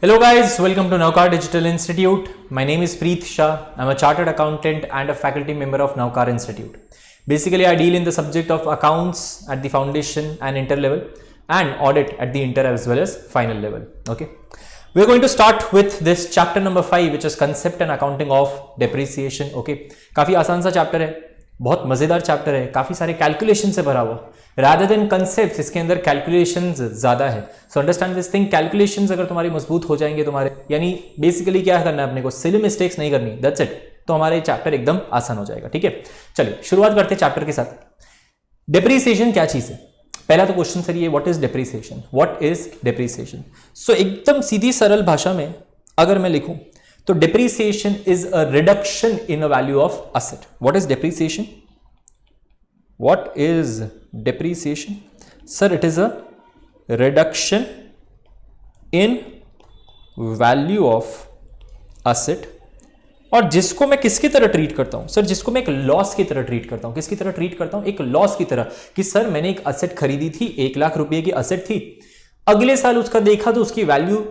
Hello guys, welcome to Naukar Digital Institute. My name is Preet Shah. I'm a chartered accountant and a faculty member of Naukar Institute. Basically, I deal in the subject of accounts at the foundation and inter level and audit at the inter as well as final level. Okay. We're going to start with this chapter number 5 which is concept and accounting of depreciation. Okay. काफी आसान सा chapter है, बहुत मजेदार chapter है, काफी सारे calculation से भरा हुआ। रादर देन कंसेप्ट इसके अंदर कैलकुलेशंस ज्यादा है। So understand this thing, calculations अगर तुम्हारी मजबूत हो जाएंगे तुम्हारे, यानी बेसिकली क्या करना है अपने को, सिली मिस्टेक्स नहीं करनी, दैट्स इट, तो हमारा ये चैप्टर एकदम आसान हो जाएगा। ठीक है, चलिए शुरुआत करते हैं चैप्टर के साथ। डिप्रिसिएशन क्या चीज है? पहला तो क्वेश्चन सर ये, what is depreciation? What is depreciation? So एकदम सीधी सरल भाषा में अगर मैं लिखूं तो depreciation is a reduction in a value of asset. What is depreciation? What is depreciation? Sir, it is a reduction in value of asset। और जिसको मैं किसकी तरह ट्रीट करता हूं सर? जिसको मैं एक लॉस की तरह ट्रीट करता हूं। किसकी तरह ट्रीट करता हूं? एक लॉस की तरह, कि सर मैंने एक असेट खरीदी थी, 1 लाख रुपए की असेट थी, अगले साल उसका देखा तो उसकी वैल्यू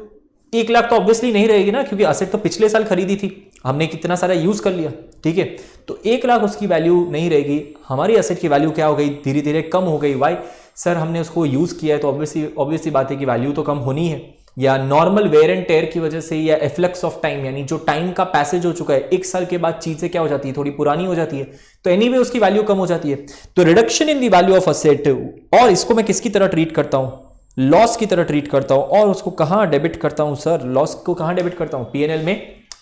1 लाख तो ऑब्वियसली नहीं रहेगी ना, क्योंकि असेट तो पिछले साल खरीदी थी, हमने कितना सारा यूज कर लिया। ठीक है, तो 1 लाख उसकी वैल्यू नहीं रहेगी, हमारी असेट की वैल्यू क्या हो गई? धीरे धीरे कम हो गई। वाई? सर हमने उसको यूज किया है तो ऑब्वियसली बात है कि वैल्यू तो कम होनी है, या नॉर्मल वेयर एंड टेयर की वजह से, या एफ्लक्स ऑफ टाइम, यानी जो टाइम का पैसेज हो चुका है, 1 साल के बाद चीजें क्या हो जाती है, थोड़ी पुरानी हो जाती है, तो एनीवे उसकी वैल्यू कम हो जाती है। तो reduction in the value of asset, और इसको मैं किसकी तरह ट्रीट करता हूं? लॉस की तरह ट्रीट करता हूं। और उसको कहां डेबिट करता हूं सर? लॉस को कहां डेबिट करता हूं? पीएनएल में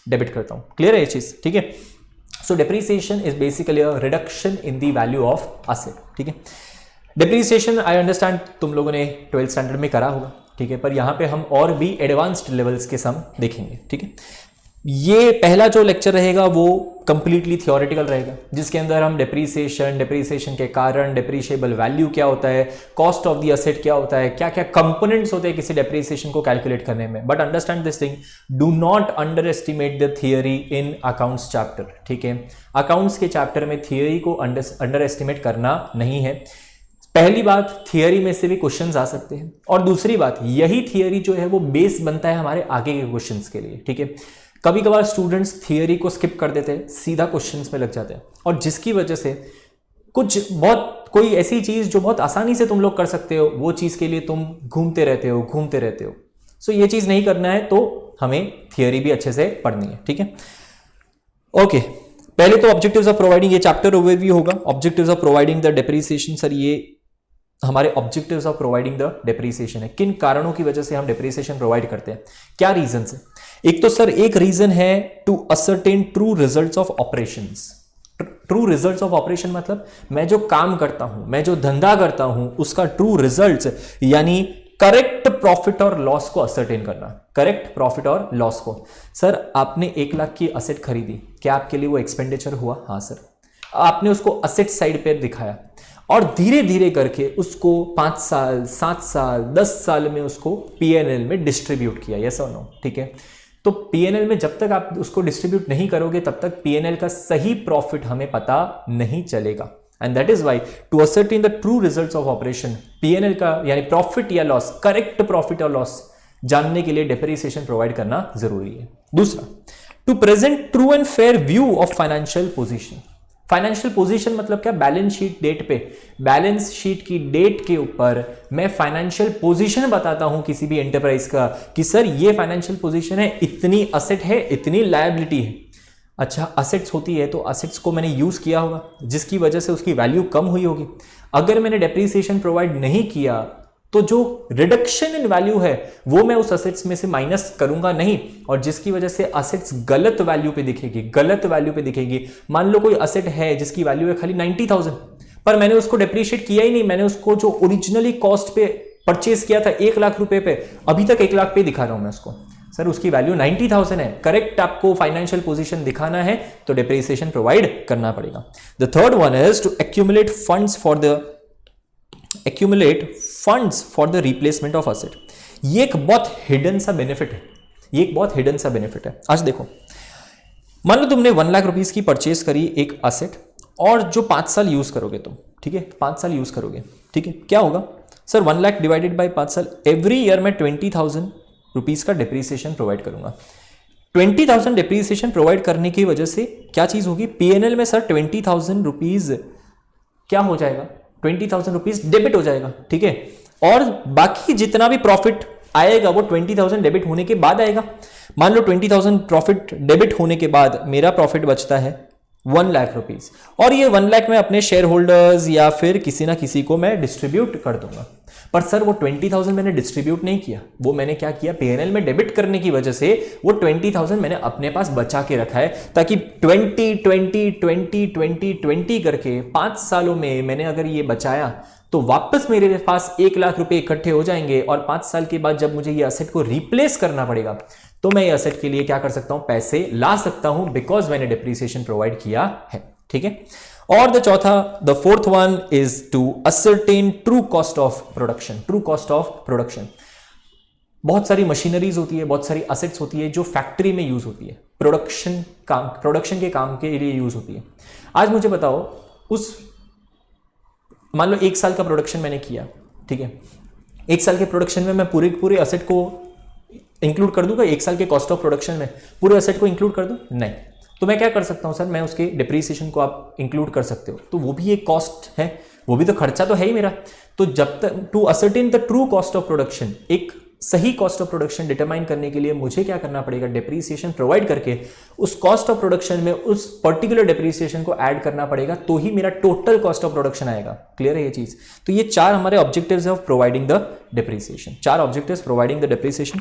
डेबिट करता हूं। क्लियर है ये चीज? ठीक है, so depreciation is basically a reduction in the value of asset. ठीक है, डिप्रिसिएशन आई अंडरस्टैंड तुम लोगों ने 12th स्टैंडर्ड में करा होगा। ठीक है, पर यहां पे हम और भी एडवांस्ड लेवल्स के सम देखेंगे। ठीक है, ये पहला जो लेक्चर रहेगा वो कंप्लीटली थियोरेटिकल रहेगा, जिसके अंदर हम डिप्रिसिएशन के कारण, डिप्रिशिएबल वैल्यू क्या होता है, कॉस्ट ऑफ द एसेट क्या होता है, क्या क्या कंपोनेंट्स होते हैं किसी डिप्रिसिएशन को कैलकुलेट करने में। But understand this thing, do not under estimate the theory in accounts chapter. ठीक है, अकाउंट्स के चैप्टर में थियरी को अंडर एस्टिमेट करना नहीं है। पहली बात, थियरी में से भी क्वेश्चंस आ सकते हैं, और दूसरी बात, यही थियरी जो है वो बेस बनता है हमारे आगे के क्वेश्चंस के लिए। ठीक है, कभी कभार स्टूडेंट्स थियरी को स्किप कर देते हैं, सीधा क्वेश्चंस में लग जाते हैं, और जिसकी वजह से कोई ऐसी चीज जो बहुत आसानी से तुम लोग कर सकते हो, वो चीज के लिए तुम घूमते रहते हो। सो ये चीज नहीं करना है, तो हमें थियरी भी अच्छे से पढ़नी है। ठीक है, ओके, पहले तो ऑब्जेक्टिव्स ऑफ प्रोवाइडिंग, ये चैप्टर ओवरव्यू होगा। Objectives of providing the depreciation, sir ये हमारे objectives of providing the depreciation है। किन कारणों की वजह से हम डिप्रिसिएशन प्रोवाइड करते हैं, क्या रीजन है? एक तो सर एक रीजन है to ascertain true results of operations. True results of operation मतलब मैं जो काम करता हूं, मैं जो धंधा करता हूं, उसका ट्रू रिजल्ट्स, यानी करेक्ट प्रॉफिट और लॉस को असर्टेन करना। करेक्ट प्रॉफिट और लॉस को, सर आपने 1 लाख की असेट खरीदी, क्या आपके लिए वो एक्सपेंडिचर हुआ? हाँ सर। आपने उसको असेट साइड पे दिखाया, और धीरे धीरे करके उसको 5 साल, 7 साल, 10 साल में उसको पीएनएल में डिस्ट्रीब्यूट किया। यस और नो? ठीक है, तो पीएनएल में जब तक आप उसको डिस्ट्रीब्यूट नहीं करोगे तब तक पीएनएल का सही प्रॉफिट हमें पता नहीं चलेगा। And that is why to ascertain the true results of operation, PNL का यानी प्रॉफिट या लॉस, करेक्ट प्रॉफिट और लॉस जानने के लिए डिप्रिसिएशन प्रोवाइड करना जरूरी है। दूसरा, to present true and fair view of financial position. Financial position मतलब क्या? बैलेंस शीट डेट पे, बैलेंस शीट की डेट के ऊपर मैं फाइनेंशियल पोजीशन बताता हूं किसी भी एंटरप्राइज का, कि सर ये फाइनेंशियल पोजीशन है, इतनी असेट है, इतनी लायबिलिटी है। अच्छा, असेट्स होती है तो असेट्स को मैंने यूज किया होगा, जिसकी वजह से उसकी वैल्यू कम हुई होगी। अगर मैंने डिप्रिसिएशन प्रोवाइड नहीं किया तो जो रिडक्शन इन वैल्यू है वो मैं उस असेट्स में से माइनस करूंगा नहीं, और जिसकी वजह से असेट्स गलत वैल्यू पे दिखेगी। मान लो कोई असेट है जिसकी वैल्यू है खाली 90,000, पर मैंने उसको डिप्रिशिएट किया ही नहीं, मैंने उसको जो ओरिजिनली कॉस्ट पे परचेज किया था 1 लाख रुपए पे, अभी तक 1 लाख पे दिखा रहा हूं मैं उसको, सर उसकी वैल्यू 90,000 है। करेक्ट आपको फाइनेंशियल पोजीशन दिखाना है तो डिप्रिसिएशन प्रोवाइड करना पड़ेगा। The third one is to accumulate funds for the replacement of asset. ये एक बहुत हिडन सा बेनिफिट है। आज देखो, मान लो तुमने 1 लाख रुपीस की परचेज करी एक असेट, और जो 5 साल यूज करोगे तुम, ठीक है, 5 साल यूज करोगे, ठीक है, क्या होगा सर? 1 लाख डिवाइडेड बाय 5 साल, एवरी ईयर में 20,000 रुपीज का डिप्रीसिएशन प्रोवाइड करूंगा। 20,000 डिप्रीसिएशन प्रोवाइड करने की वजह से क्या चीज होगी, पीएनएल में सर 20,000 रुपीज क्या हो जाएगा, 20,000 रुपीज डेबिट हो जाएगा, ठीक है। और बाकी जितना भी प्रॉफिट आएगा वो 20,000 डेबिट होने के बाद आएगा। मान लो 20,000 प्रॉफिट डेबिट होने के बाद मेरा प्रॉफिट बचता है 1 लाख रुपीज, और ये 1 लाख मैं अपने शेयर होल्डर्स या फिर किसी ना किसी को मैं डिस्ट्रीब्यूट कर दूंगा। पर सर वो 20,000 मैंने डिस्ट्रीब्यूट नहीं किया, वो मैंने क्या किया, पीएनएल में डेबिट करने की वजह से वो 20,000 मैंने अपने पास बचा के रखा है, ताकि 20 करके 5 सालों में मैंने अगर ये बचाया तो वापस मेरे पास 1 लाख रुपए इकट्ठे हो जाएंगे, और 5 साल के बाद जब मुझे ये असेट को रिप्लेस करना पड़ेगा तो मैं ये असेट के लिए क्या कर सकता हूं, पैसे ला सकता हूं, बिकॉज मैंने डिप्रीसिएशन प्रोवाइड किया है, ठीक है। और the fourth one is to ascertain true cost of production. True cost of production, बहुत सारी मशीनरीज होती है, बहुत सारी असेट्स होती है जो फैक्ट्री में यूज होती है, प्रोडक्शन के काम के लिए यूज होती है। आज मुझे बताओ, मान लो 1 साल का प्रोडक्शन मैंने किया, ठीक है, 1 साल के प्रोडक्शन में मैं पूरे असेट को इंक्लूड कर दूंगा, 1 साल के कॉस्ट ऑफ प्रोडक्शन में पूरे असेट को इंक्लूड कर दूं, नहीं। तो मैं क्या कर सकता हूं सर, मैं उसके डिप्रीसिएशन को आप इंक्लूड कर सकते हो, तो वो भी एक कॉस्ट है, वो भी तो खर्चा तो है ही मेरा। तो जब तक to ascertain the true cost of production, एक सही कॉस्ट ऑफ प्रोडक्शन डिटरमाइन करने के लिए मुझे क्या करना पड़ेगा, डिप्रीसिएशन प्रोवाइड करके उस कॉस्ट ऑफ प्रोडक्शन में उस पर्टिकुलर डिप्रीसिएशन को ऐड करना पड़ेगा, तो ही मेरा टोटल कॉस्ट ऑफ प्रोडक्शन आएगा। क्लियर है ये चीज? तो ये 4 हमारे objectives of providing the depreciation, 4 objectives providing the depreciation.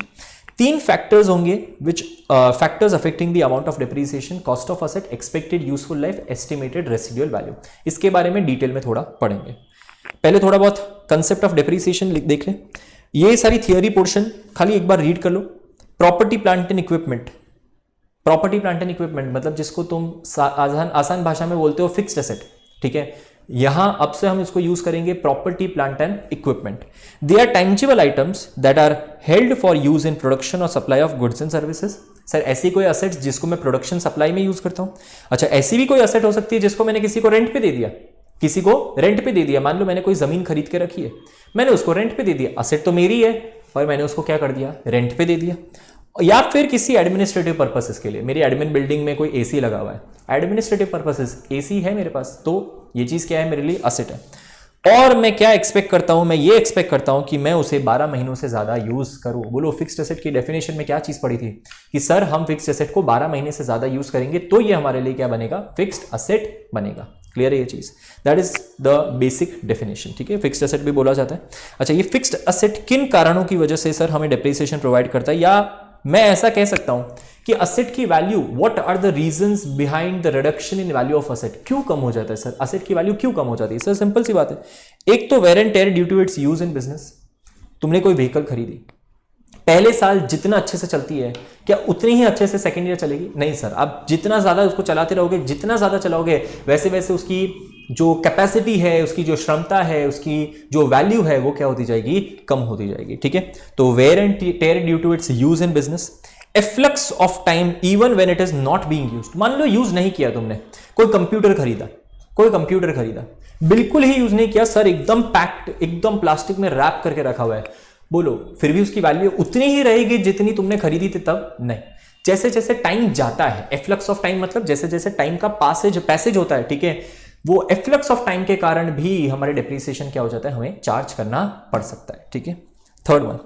3 factors होंगे which factors affecting the amount of depreciation, cost of asset, expected useful life, estimated residual value. इसके बारे में डिटेल में थोड़ा पढ़ेंगे। पहले थोड़ा बहुत कंसेप्ट ऑफ डिप्रीसिएशन देख लें। ये सारी थियरी पोर्शन खाली एक बार रीड कर लो। Property plant and equipment, property plant and equipment मतलब जिसको तुम आसान भाषा में बोलते हो फिक्स्ड एसेट, ठीक है। यहां अब से हम इसको यूज करेंगे property plant and equipment. They are tangible items that are held for use in production और supply of goods and services. Sir ऐसी कोई असेट्स जिसको मैं प्रोडक्शन सप्लाई में यूज करता हूं? अच्छा, ऐसी भी कोई असेट हो सकती है जिसको मैंने किसी को रेंट पे दे दिया, किसी को रेंट पे दे दिया। मान लो मैंने कोई जमीन खरीद के रखी है, मैंने उसको रेंट पे दे दिया, असेट तो मेरी है पर मैंने उसको क्या कर दिया, रेंट पे दे दिया। या फिर किसी एडमिनिस्ट्रेटिव पर्पसेस के लिए, मेरी एडमिन बिल्डिंग में कोई एसी लगा हुआ है, एडमिनिस्ट्रेटिव पर्पसेस एसी है मेरे पास, तो ये चीज क्या है, मेरे लिए असेट है। और मैं क्या एक्सपेक्ट करता हूं, मैं ये एक्सपेक्ट करता हूं कि मैं उसे 12 महीनों से ज्यादा यूज करूं। बोलो फिक्स्ड एसेट की डेफिनेशन में क्या चीज पड़ी थी कि सर हम फिक्स्ड एसेट को 12 महीने से ज्यादा यूज करेंगे तो ये हमारे लिए क्या बनेगा, फिक्स्ड एसेट बनेगा। क्लियर है ये चीज? That is the basic definition, ठीक है। फिक्स्ड एसेट भी बोला जाता है। अच्छा, ये फिक्स्ड एसेट किन कारणों की वजह से सर हमें डिप्रीसिएशन प्रोवाइड करता है, या मैं ऐसा कह सकता हूं कि असेट की value, what are the reasons behind the reduction in value of asset, क्यों कम हो जाता है सर, असेट की वैल्यू क्यों कम हो जाती है? सर सिंपल सी बात है, एक तो wear and tear due to its use in business. तुमने कोई व्हीकल खरीदी, पहले साल जितना अच्छे से चलती है, क्या उतनी ही अच्छे से सेकेंड ईयर चलेगी? नहीं सर, आप जितना ज्यादा उसको चलाते रहोगे, जितना ज्यादा चलाओगे, वैसे वैसे उसकी जो कैपेसिटी है, उसकी जो क्षमता है, उसकी जो वैल्यू है, वो क्या होती जाएगी, कम होती जाएगी, ठीक है। तो wear and tear due to its use in business, efflux of time even when it is not being used. मान लो यूज नहीं किया तुमने, कोई कंप्यूटर खरीदा, बिल्कुल ही यूज नहीं किया सर, एकदम पैक्ड, एकदम प्लास्टिक में रैप करके रखा हुआ है, बोलो फिर भी उसकी वैल्यू उतनी ही रहेगी जितनी तुमने खरीदी थी तब? नहीं। जैसे जैसे टाइम जाता है, एफ्लक्स ऑफ टाइम मतलब जैसे जैसे टाइम का पैसेज होता है, ठीक है, वो एफ्लक्स ऑफ टाइम के कारण भी हमारे डिप्रीसिएशन क्या हो जाता है, हमें चार्ज करना पड़ सकता है, ठीक है। Third one,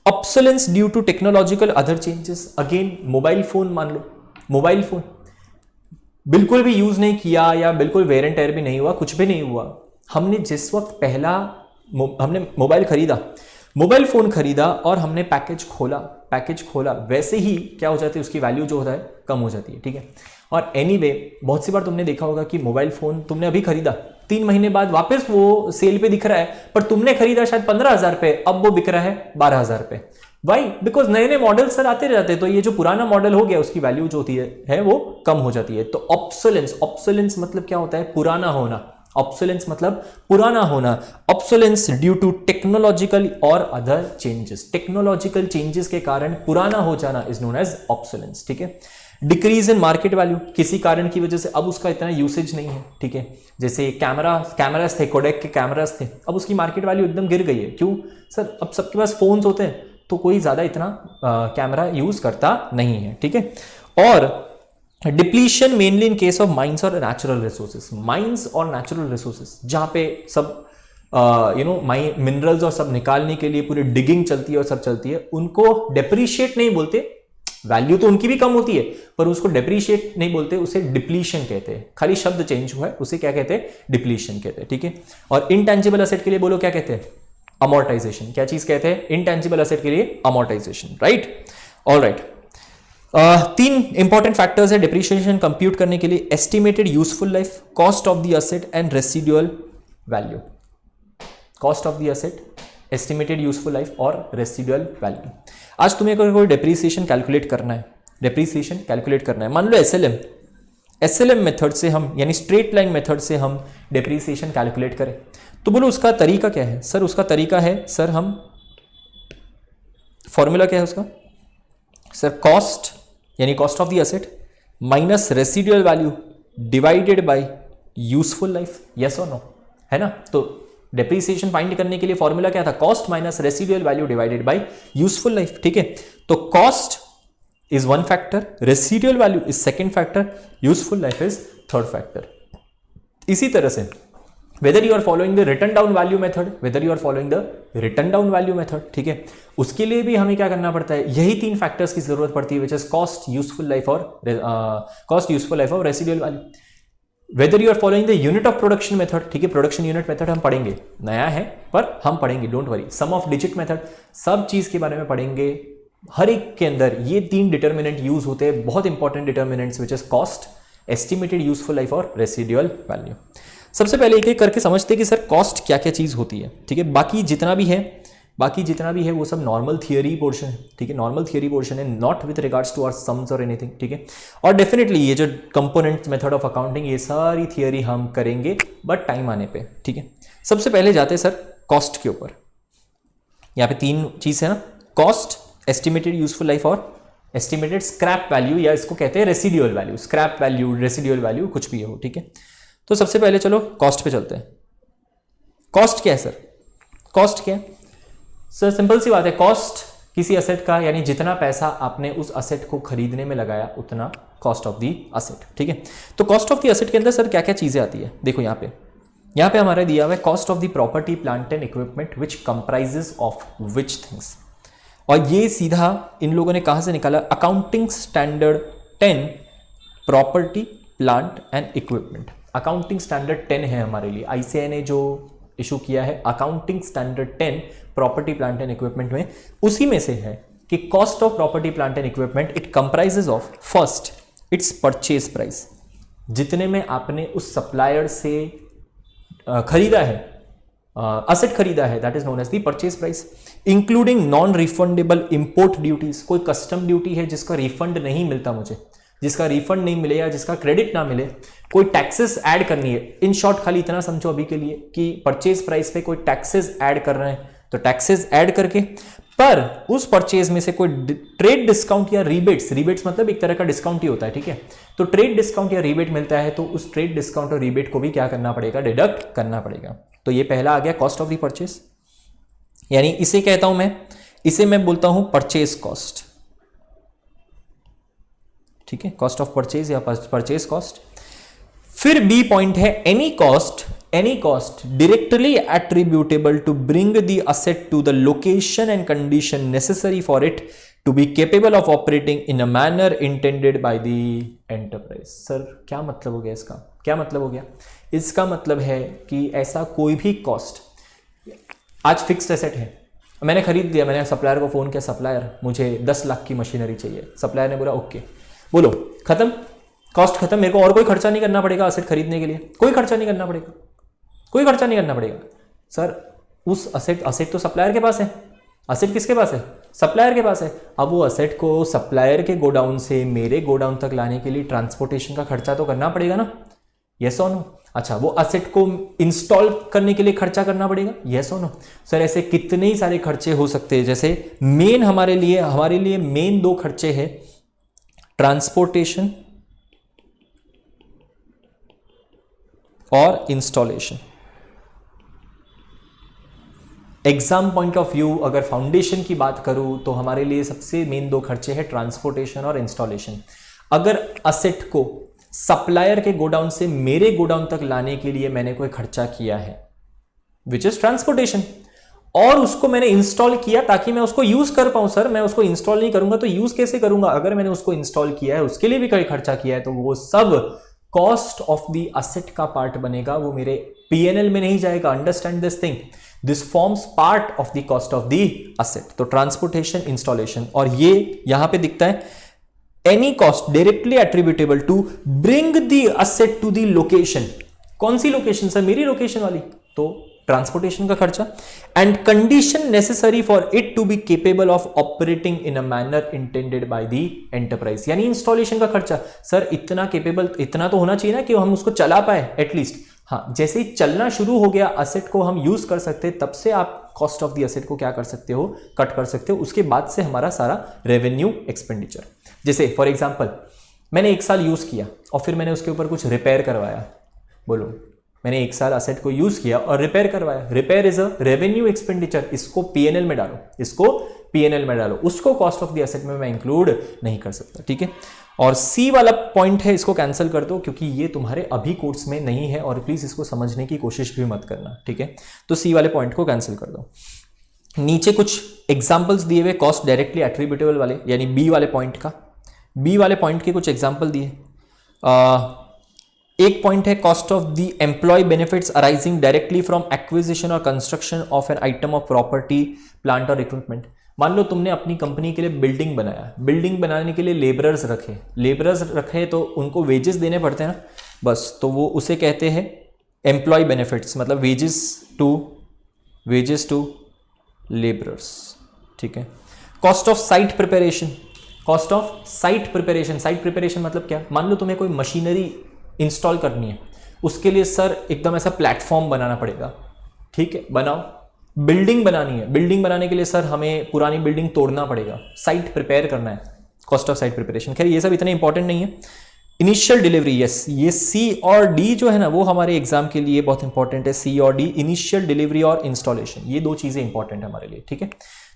obsolescence due to technological other changes. Again mobile phone, मान लो मोबाइल फोन बिल्कुल भी यूज नहीं किया या बिल्कुल वेयर एंड टेयर भी नहीं हुआ, कुछ भी नहीं हुआ, हमने जिस वक्त पहला हमने मोबाइल फोन खरीदा और हमने पैकेज खोला, वैसे ही क्या हो जाती है, उसकी वैल्यू जो होता है कम हो जाती है, ठीक है। और एनीवे, बहुत सी बार तुमने देखा होगा कि मोबाइल फोन तुमने अभी खरीदा, 3 महीने बाद वापस वो सेल पे दिख रहा है, पर तुमने खरीदा शायद 15,000 पे, अब वो बिक रहा है 12,000 पे। वाई? बिकॉज नए नए मॉडल सर आते रहते हैं, तो ये जो पुराना मॉडल हो गया उसकी वैल्यू जो होती है वो कम हो जाती है। तो ऑब्सोलेंस मतलब क्या होता है, पुराना होना। ऑब्सोलेंस मतलब पुराना होना। ऑब्सोलेंस ड्यू टू टेक्नोलॉजिकल और अदर चेंजेस, टेक्नोलॉजिकल चेंजेस के कारण पुराना हो जाना इज नोन एज ऑब्सोलेंस, ठीक है। डिक्रीज इन मार्केट वैल्यू, किसी कारण की वजह से अब उसका इतना यूसेज नहीं है, ठीक है। जैसे कैमरास थे, कोडेक के कैमरास थे, अब उसकी मार्केट वैल्यू एकदम गिर गई है। क्यों सर? अब सबके पास फोन्स होते हैं, तो कोई ज़्यादा इतना कैमरा यूज़ करता नहीं है, ठीक है। और depletion mainly in case of mines और नेचुरल रिसोर्सेज, माइंस और नेचुरल रिसोर्सेज जहाँ पे सब मिनरल्स और सब निकालने के लिए पूरी डिगिंग चलती है और सब चलती है, उनको डेप्रीशिएट नहीं बोलते, वैल्यू तो उनकी भी कम होती है पर उसको डेप्रीशिएट नहीं बोलते, उसे डिप्लीशन कहते हैं, खाली शब्द चेंज हुआ है, उसे क्या कहते हैं, डिप्लीशन कहते हैं, ठीक है। और इनटेंजिबल एसेट के लिए बोलो क्या कहते हैं, अमोर्टाइजेशन। क्या चीज कहते हैं, इनटेंजिबल एसेट के लिए अमोर्टाइजेशन, राइट। ऑल राइट, तीन इंपॉर्टेंट फैक्टर्स है डिप्रीशिएशन कंप्यूट करने के लिए, estimated useful life, cost of the asset and residual value. Cost of the asset, estimated useful life और रेसिडुअल वैल्यू। आज तुम्हें अगर कोई डेप्रीसिएशन कैलकुलेट करना है, डेप्रीसिएशन कैलकुलेट करना है, मान लो एसएलएम मेथड से हम, यानी स्ट्रेट लाइन मेथड से हम डेप्रीसिएशन कैलकुलेट करें, तो बोलो उसका तरीका क्या है सर। उसका तरीका है सर, हम फॉर्मूला क्या है उसका सर, कॉस्ट यानी cost of the asset minus residual value divided bye useful life, yes और नो, है ना। तो डेप्रीसिएशन फाइंड करने के लिए फॉर्मूला क्या था, cost minus residual value divided bye useful life, ठीक है। तो cost is one factor, residual value is second factor, useful life is third factor. इसी तरह से whether you are following the written down value method, whether you are following the written down value method, ठीक है, उसके लिए भी हमें क्या करना पड़ता है, यही तीन फैक्टर्स की जरूरत पड़ती है, which is cost, useful life और residual value. Whether you are following the unit of production method, ठीक है, प्रोडक्शन यूनिट मेथड हम पढ़ेंगे, नया है पर हम पढ़ेंगे, don't worry. Sum of digit method, सब चीज के बारे में पढ़ेंगे। हर एक के अंदर ये तीन डिटर्मिनेंट यूज होते हैं, बहुत important determinants, which is cost, estimated useful life और रेसिडुअल वैल्यू। सबसे पहले एक एक करके समझते हैं कि सर कॉस्ट क्या क्या चीज होती है, ठीक है। बाकी जितना भी है वो सब नॉर्मल थियरी पोर्शन है, ठीक है, नॉर्मल थियरी पोर्शन है, not with regards to our sums और एनीथिंग, ठीक है। और डेफिनेटली ये जो कंपोनेंट मेथड ऑफ अकाउंटिंग, ये सारी थियरी हम करेंगे बट टाइम आने पे, ठीक है। सबसे पहले जाते हैं सर कॉस्ट के ऊपर। यहाँ पे तीन चीज है ना, कॉस्ट, एस्टिमेटेड यूजफुल लाइफ और एस्टिमेटेड स्क्रैप वैल्यू, या इसको कहते हैं residual value, scrap value, residual value, कुछ भी हो, ठीक है। तो सबसे पहले चलो कॉस्ट पे चलते हैं। कॉस्ट क्या है सर, कॉस्ट क्या है सर, सिंपल सी बात है, कॉस्ट किसी असेट का, यानी जितना पैसा आपने उस असेट को खरीदने में लगाया उतना कॉस्ट ऑफ द असेट, ठीक है। तो कॉस्ट ऑफ द असेट के अंदर सर क्या क्या चीजें आती है, देखो यहाँ पे हमारा दिया हुआ है cost of the property plant and equipment which comprises of which things, और ये सीधा इन लोगों ने कहां से निकाला, accounting standard 10 property plant and equipment. Accounting standard 10 है हमारे लिए, आईसीएआई ने जो इशू किया है accounting standard 10 property plant and equipment में, उसी में से है कि cost of property plant and equipment it comprises of first it's purchase price, जितने में आपने उस सप्लायर से खरीदा है, असेट खरीदा है, that is known as the purchase price, including non refundable import duties. कोई कस्टम ड्यूटी है जिसका रिफंड नहीं मिलता मुझे, जिसका रिफंड नहीं मिले या जिसका क्रेडिट ना मिले, कोई टैक्सेस ऐड करनी है। इन शॉर्ट खाली इतना समझो अभी के लिए कि परचेज प्राइस पे कोई टैक्सेस ऐड कर रहे हैं, तो टैक्सेस ऐड करके, पर उस परचेज में से कोई ट्रेड डिस्काउंट या रिबेट्स, रिबेट्स मतलब एक तरह का डिस्काउंट ही होता है, ठीक है। तो ट्रेड डिस्काउंट या रिबेट मिलता है तो उस ट्रेड डिस्काउंट और रिबेट को भी क्या करना पड़ेगा, डिडक्ट करना पड़ेगा। तो ये पहला आ गया कॉस्ट ऑफ द परचेज, यानी इसे कहता हूं मैं, इसे मैं बोलता हूं परचेज कॉस्ट, ठीक है, कॉस्ट ऑफ परचेज या परचेज कॉस्ट। फिर बी पॉइंट है any cost directly attributable to bring the asset to the location and condition necessary for it to be capable of operating in a manner intended by the enterprise. Sir क्या मतलब हो गया इसका, क्या मतलब हो गया इसका? मतलब है कि ऐसा कोई भी कॉस्ट, आज फिक्स्ड एसेट है, मैंने खरीद दिया, मैंने सप्लायर को फोन किया, सप्लायर मुझे 10 लाख की मशीनरी चाहिए, सप्लायर ने बोला ओके, बोलो खत्म, कॉस्ट खत्म, मेरे को और कोई खर्चा नहीं करना पड़ेगा असेट खरीदने के लिए, कोई खर्चा नहीं करना पड़ेगा, कोई खर्चा नहीं करना पड़ेगा। सर उस असेट तो सप्लायर के पास है, असेट किसके पास है? सप्लायर के पास है। अब वो असेट को सप्लायर के गोडाउन से मेरे गोडाउन तक लाने के लिए ट्रांसपोर्टेशन का खर्चा तो करना पड़ेगा ना, यस और नो? अच्छा, वो असेट को इंस्टॉल करने के लिए खर्चा करना पड़ेगा, यस और नो? सर ऐसे कितने ही सारे खर्चे हो सकते हैं, जैसे मेन हमारे लिए मेन 2 खर्चे हैं, ट्रांसपोर्टेशन और installation. Exam point of view अगर फाउंडेशन की बात करूं तो हमारे लिए सबसे मेन दो खर्चे हैं ट्रांसपोर्टेशन और इंस्टॉलेशन। अगर असेट को सप्लायर के गोडाउन से मेरे गोडाउन तक लाने के लिए मैंने कोई खर्चा किया है विच इज ट्रांसपोर्टेशन, और उसको मैंने इंस्टॉल किया ताकि मैं उसको यूज कर पाऊं, सर मैं उसको इंस्टॉल नहीं करूंगा तो यूज कैसे करूंगा, अगर मैंने उसको इंस्टॉल किया है उसके लिए भी कोई खर्चा किया है तो वो सब कॉस्ट ऑफ द असेट का पार्ट बनेगा, वो मेरे पीएनएल में नहीं जाएगा। Understand this thing, this forms part of the cost of the asset. तो ट्रांसपोर्टेशन, इंस्टॉलेशन, और ये यहां पे दिखता है any cost directly attributable to bring the asset to the location. कौन सी लोकेशन सर, मेरी लोकेशन वाली, तो ट्रांसपोर्टेशन का खर्चा। And condition necessary for it to be capable of operating in a manner intended by the enterprise, यानी installation का खर्चा। सर इतना केपेबल, इतना तो होना चाहिए ना कि हम उसको चला पाए एटलीस्ट। हाँ, जैसे ही चलना शुरू हो गया, असेट को हम यूज कर सकते हैं, तब से आप कॉस्ट ऑफ द असेट को क्या कर सकते हो, कट कर सकते हो। उसके बाद से हमारा सारा रेवेन्यू एक्सपेंडिचर। जैसे फॉर एग्जांपल मैंने 1 साल यूज किया और फिर मैंने उसके ऊपर कुछ रिपेयर करवाया, बोलो मैंने 1 साल असेट को यूज किया और रिपेयर करवाया, repair is a revenue expenditure, इसको पीएनएल में डालो, इसको पीएनएल में डालो, उसको कॉस्ट ऑफ द असेट में मैं इंक्लूड नहीं कर सकता, ठीक है। और सी वाला पॉइंट है, इसको कैंसिल कर दो क्योंकि ये तुम्हारे अभी कोर्स में नहीं है और प्लीज इसको समझने की कोशिश भी मत करना, ठीक है। तो सी वाले पॉइंट को कैंसिल कर दो। नीचे कुछ एग्जाम्पल्स दिए हुए कॉस्ट डायरेक्टली एट्रीब्यूटेबल वाले, यानी बी वाले पॉइंट का, बी वाले पॉइंट के कुछ एग्जाम्पल दिए। एक पॉइंट है cost of the employee benefits arising directly from acquisition और construction of an item of property, plant और इक्विपमेंट। मान लो तुमने अपनी कंपनी के लिए बिल्डिंग बनाया, बिल्डिंग बनाने के लिए लेबरर्स रखे तो उनको वेजेस देने पड़ते हैं ना, बस, तो वो उसे कहते हैं एम्प्लॉय बेनिफिट्स, मतलब वेजेस टू लेबरर्स, ठीक है। Cost of site preparation, cost of site preparation मतलब क्या, मान लो तुम्हें कोई मशीनरी इंस्टॉल करनी है, उसके लिए सर एकदम ऐसा प्लेटफॉर्म बनाना पड़ेगा, ठीक है, बनाओ। बिल्डिंग बनानी है, बिल्डिंग बनाने के लिए सर हमें पुरानी बिल्डिंग तोड़ना पड़ेगा, साइट प्रिपेयर करना है, कॉस्ट ऑफ साइट प्रिपरेशन। खैर ये सब इतने इंपॉर्टेंट नहीं है। इनिशियल डिलीवरी, यस, ये सी और डी जो है ना वो हमारे एग्जाम के लिए बहुत इंपॉर्टेंट है, सी और डी, इनिशियल डिलीवरी और इंस्टॉलेशन, ये दो चीजें इंपॉर्टेंट है हमारे लिए, ठीक है।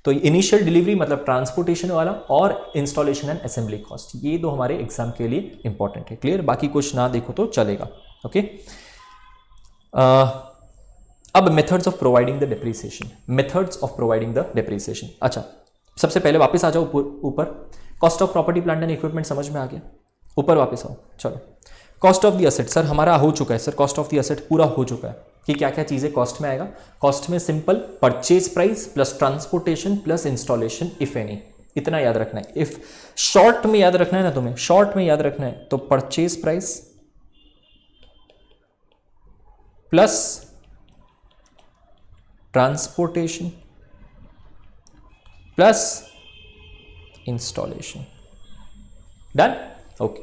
तो इनिशियल डिलीवरी मतलब ट्रांसपोर्टेशन वाला, और इंस्टॉलेशन एंड असेंबली कॉस्ट, ये दो हमारे एग्जाम के लिए इंपॉर्टेंट है। क्लियर, बाकी कुछ ना देखो तो चलेगा, ओके। अब methods of providing the depreciation, methods of providing the depreciation. अच्छा, सबसे पहले वापस आ जाओ ऊपर, cost of property plant and equipment समझ में आ गया, ऊपर वापस आओ। चलो, cost of the asset, sir हमारा हो चुका है, sir cost of the asset पूरा हो चुका है कि क्या क्या चीजें कॉस्ट में आएगा। कॉस्ट में simple purchase price plus transportation plus installation if any, इतना याद रखना है। इफ शॉर्ट में याद रखना है ना तुम्हें, शॉर्ट में याद रखना है तो purchase price plus transportation plus installation, done, okay.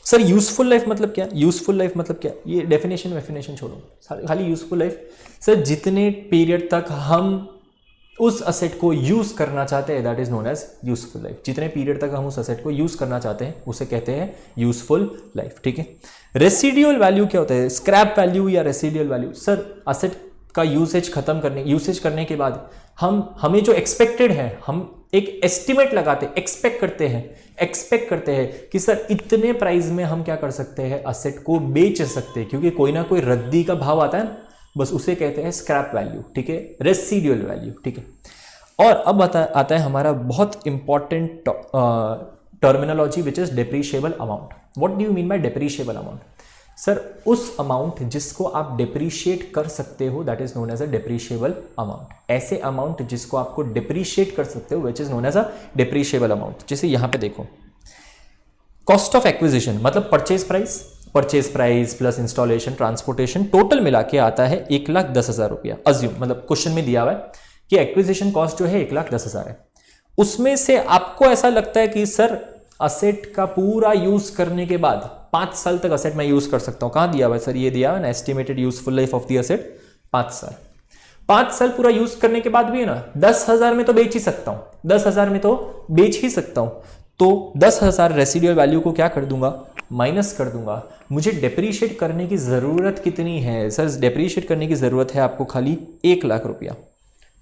Sir useful life मतलब क्या, यूजफुल लाइफ मतलब क्या, ये डेफिनेशन छोड़ो, खाली यूजफुल लाइफ, सर जितने पीरियड तक हम उस असेट को यूज करना चाहते हैं that is known as useful life. जितने पीरियड तक हम उस असेट को यूज करना चाहते हैं उसे कहते हैं यूजफुल लाइफ, ठीक है। रेसिडुअल वैल्यू क्या होता है, स्क्रैप वैल्यू या रेसिडुअल वैल्यू, सर असेट का यूसेज करने के बाद हमें जो एक्सपेक्टेड है, हम एक एस्टिमेट लगाते, एक्सपेक्ट करते हैं कि सर इतने प्राइस में हम क्या कर सकते हैं, असेट को बेच सकते हैं, क्योंकि कोई ना कोई रद्दी का भाव आता है ना, बस उसे कहते हैं स्क्रैप वैल्यू, ठीक है, रेसिडुअल वैल्यू, ठीक है। और अब आता है हमारा बहुत important terminology which is depreciable amount. What do you mean by depreciable amount, sir उस अमाउंट जिसको आप डेप्रीशिएट कर सकते हो that is known as a depreciable amount. ऐसे अमाउंट जिसको आपको डेप्रीशिएट कर सकते हो which is known as a depreciable amount. जैसे यहां पे देखो, कॉस्ट ऑफ एक्विजिशन मतलब purchase price plus installation transportation total मिला के आता है 1,10,000 रुपया। अज्यूम, मतलब क्वेश्चन में दिया हुआ है कि एक्विजिशन कॉस्ट जो है 1,10,000 है, उसमें से आपको ऐसा लगता है कि सर असेट का पूरा यूज करने के बाद 5 साल तक असेट मैं यूज कर सकता हूं। कहां दिया हुआ है सर, ये दिया है ना, estimated useful life of the asset 5 साल। 5 साल पूरा यूज करने के बाद भी है ना 10,000 में तो बेच ही सकता हूं, 10,000 में तो बेच ही सकता हूं, तो 10,000 रेसिडुअल वैल्यू को क्या कर दूंगा, माइनस कर दूंगा। मुझे डेप्रीशिएट करने की जरूरत कितनी है, सर डेप्रीशिएट करने की जरूरत है आपको खाली 1,00,000 रुपया,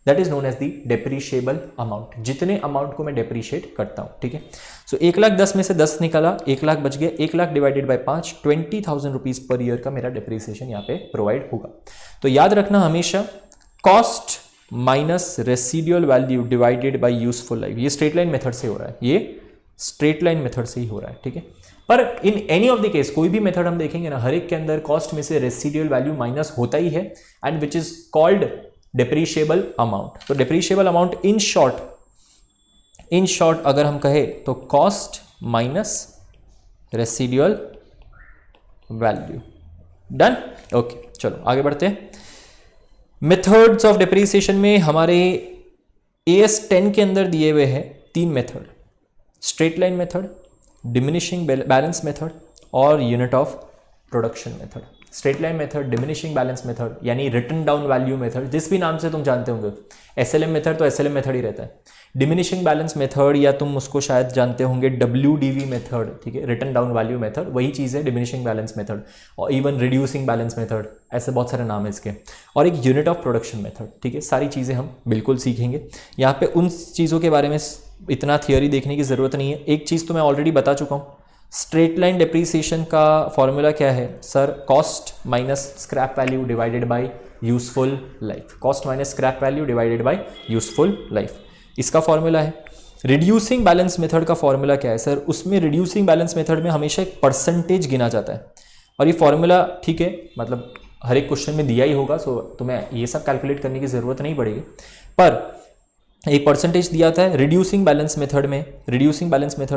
that is known as the depreciable amount, जितने अमाउंट को मैं डेप्रीशिएट करता हूं, ठीक है। सो 1,10,000 में से 10 निकाला, 1,00,000 बच गया, 1,00,000 divided by 5, 20,000 rupees per year का मेरा डेप्रीसिएशन यहाँ पे प्रोवाइड होगा। तो याद रखना हमेशा cost minus residual value divided bye useful life, ये स्ट्रेट लाइन मेथड से हो रहा है, ये स्ट्रेट लाइन मेथड से ही हो रहा है, ठीक है। पर in any of the case कोई भी मेथड हम देखेंगे ना, हर एक के अंदर कॉस्ट में से रेसिडुअल वैल्यू माइनस होता ही है, and which is called depreciable amount. तो डेप्रीशिएबल अमाउंट इन शॉर्ट अगर हम कहें तो cost minus residual value. Done, okay, चलो आगे बढ़ते हैं। मेथड्स ऑफ डेप्रीसिएशन में हमारे AS 10 के अंदर दिए हुए हैं 3 method, straight line method, diminishing balance method और unit of production method. Straight line method, diminishing balance method यानी रिटन डाउन वैल्यू मेथड, जिस भी नाम से तुम जानते होंगे। SLM मेथड तो SLM मेथड ही रहता है। डिमिनिशिंग बैलेंस मेथड या तुम उसको शायद जानते होंगे WDV मेथड, ठीक है, रिटन डाउन वैल्यू मेथड, वही चीज़ है डिमिनिशिंग बैलेंस मेथड, और इवन रिड्यूसिंग बैलेंस मेथड, ऐसे बहुत सारे नाम है इसके, और एक यूनिट ऑफ प्रोडक्शन मेथड, ठीक है। सारी चीज़ें हम बिल्कुल सीखेंगे। यहाँ पे उन चीज़ों के बारे में इतना थियोरी देखने की ज़रूरत नहीं है। एक चीज़ तो मैं ऑलरेडी बता चुका हूँ, स्ट्रेट लाइन डेप्रीसिएशन का फॉर्मूला क्या है sir? Cost minus scrap value divided bye useful life, cost minus scrap value divided bye useful life, इसका फॉर्मूला है। रिड्यूसिंग बैलेंस मेथड का फॉर्मूला क्या है सर? उसमें रिड्यूसिंग बैलेंस मेथड में हमेशा एक परसेंटेज गिना जाता है, और ये फॉर्मूला ठीक है, मतलब हर एक क्वेश्चन में दिया ही होगा, सो तुम्हें ये सब कैलकुलेट करने की ज़रूरत नहीं पड़ेगी, पर एक परसेंटेज दिया होता है। रिड्यूसिंग बैलेंस मेथड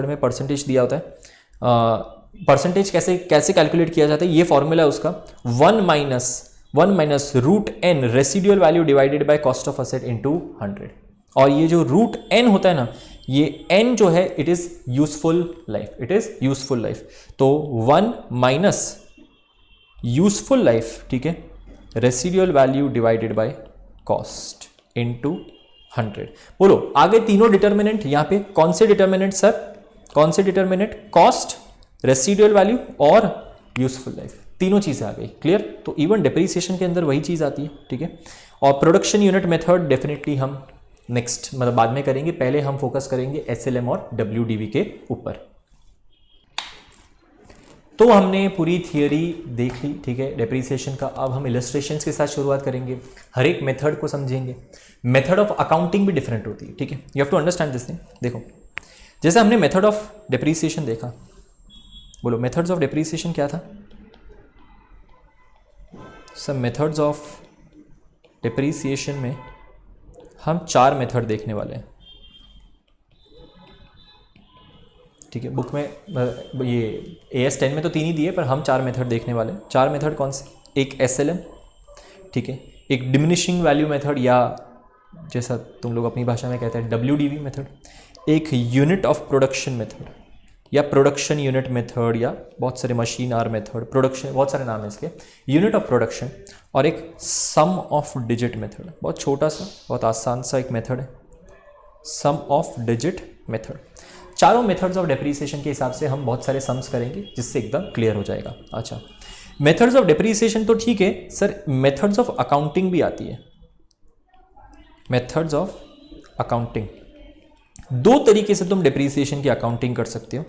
में परसेंटेज दिया होता है। परसेंटेज कैसे कैलकुलेट किया जाता है, ये फॉर्मूला है उसका, 1 minus root N residual value divided by cost of asset into 100। और ये जो रूट एन होता है ना, ये एन जो है इट इज यूजफुल लाइफ, तो 1 माइनस यूजफुल लाइफ, ठीक है, residual value divided by cost into 100। बोलो आगे तीनों डिटर्मिनेंट, यहाँ पे कौन से डिटर्मिनेंट सर? कौन से डिटर्मिनेंट? कॉस्ट, रेसिडुअल वैल्यू और यूजफुल लाइफ, तीनों चीजें आ गई। क्लियर? तो इवन डेप्रीसिएशन के अंदर वही चीज आती है, ठीक है। और प्रोडक्शन यूनिट मेथड डेफिनेटली हम नेक्स्ट मतलब बाद में करेंगे, पहले हम फोकस करेंगे SLM और WDV के ऊपर। तो हमने पूरी थियरी देख ली, ठीक है, डेप्रीसिएशन का। अब हम इलस्ट्रेशंस के साथ शुरुआत करेंगे, हर एक मेथड को समझेंगे। मेथड ऑफ अकाउंटिंग भी डिफरेंट होती है, ठीक है, you have to understand this thing. देखो जैसे हमने मेथड ऑफ डेप्रीसिएशन देखा, बोलो मेथड्स ऑफ डेप्रीसिएशन क्या था सर? मेथड्स ऑफ डेप्रीसिएशन में हम 4 मेथड देखने वाले हैं, ठीक है। बुक में ये AS 10 में तो 3 ही दिए, पर हम 4 मेथड देखने वाले हैं। 4 मेथड कौन से? एक SLM, ठीक है, एक डिमिनिशिंग वैल्यू मेथड या जैसा तुम लोग अपनी भाषा में कहते हैं WDV मेथड, एक यूनिट ऑफ प्रोडक्शन मेथड या प्रोडक्शन यूनिट मेथड, या बहुत सारे मशीन आर मेथड, प्रोडक्शन, बहुत सारे नाम है इसके, यूनिट ऑफ प्रोडक्शन, और एक सम ऑफ डिजिट मेथड, बहुत छोटा सा बहुत आसान सा एक मेथड है, सम ऑफ डिजिट मेथड। चारों मेथड्स ऑफ डेप्रीसिएशन के हिसाब से हम बहुत सारे सम्स करेंगे, जिससे एकदम क्लियर हो जाएगा। अच्छा, मेथड्स ऑफ डेप्रीसिएशन तो ठीक है सर, मेथड्स ऑफ अकाउंटिंग भी आती है। मेथड्स ऑफ अकाउंटिंग, 2 तरीके से तुम डेप्रीसिएशन की अकाउंटिंग कर सकते हो।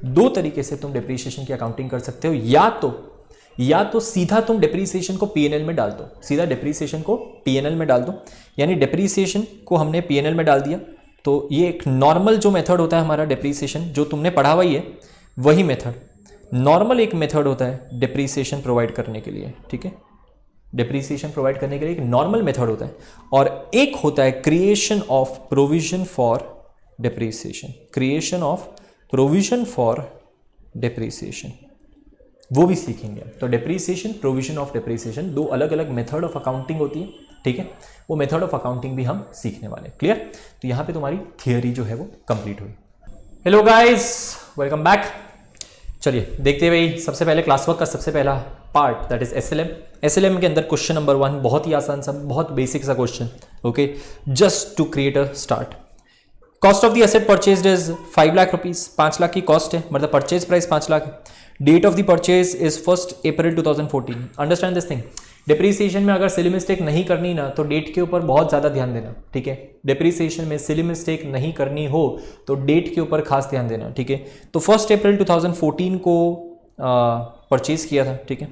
2 तरीके से तुम डेप्रीसिएशन की अकाउंटिंग कर सकते हो, या तो सीधा तुम डेप्रीसिएशन को P&L में डाल दो, सीधा डेप्रीसिएशन को P&L में डाल दो, यानी डेप्रीसिएशन को हमने P&L में डाल दिया, तो ये एक नॉर्मल जो मेथड होता है हमारा डेप्रीसिएशन, जो तुमने पढ़ा हुआ ही है वही मेथड, नॉर्मल एक मेथड होता है डेप्रीसिएशन प्रोवाइड करने के लिए, ठीक है। डेप्रीसिएशन प्रोवाइड करने के लिए एक नॉर्मल मेथड होता है, और एक होता है creation of provision for depreciation, creation of provision for depreciation, वो भी सीखेंगे। तो डेप्रीसिएशन, प्रोविजन ऑफ डेप्रीसिएशन, 2 अलग अलग मेथड ऑफ अकाउंटिंग होती है, ठीक है। वो मेथड ऑफ अकाउंटिंग भी हम सीखने वाले हैं। क्लियर? तो यहाँ पे तुम्हारी थियरी जो है वो कंप्लीट हुई। Hello guys, welcome back. चलिए देखते हैं भाई, सबसे पहले क्लास वर्क का सबसे पहला पार्ट, दैट इज SLM के अंदर क्वेश्चन नंबर 1, बहुत ही आसान सा, बहुत बेसिक सा question, okay, just to create a start. Cost of the asset purchased is 5 lakh rupees, 5 lakh की कॉस्ट है, मतलब परचेज प्राइस 5 लाख है। Date of the purchase is 1 April 2014। Understand this thing, depreciation में अगर सिली मिस्टेक नहीं करनी ना तो डेट के ऊपर बहुत ज़्यादा ध्यान देना, ठीक है। डिप्रीसिएशन में सिली मिस्टेक नहीं करनी हो तो डेट के ऊपर खास ध्यान देना, ठीक है। तो 1 अप्रैल 2014 को परचेज किया था, ठीक है।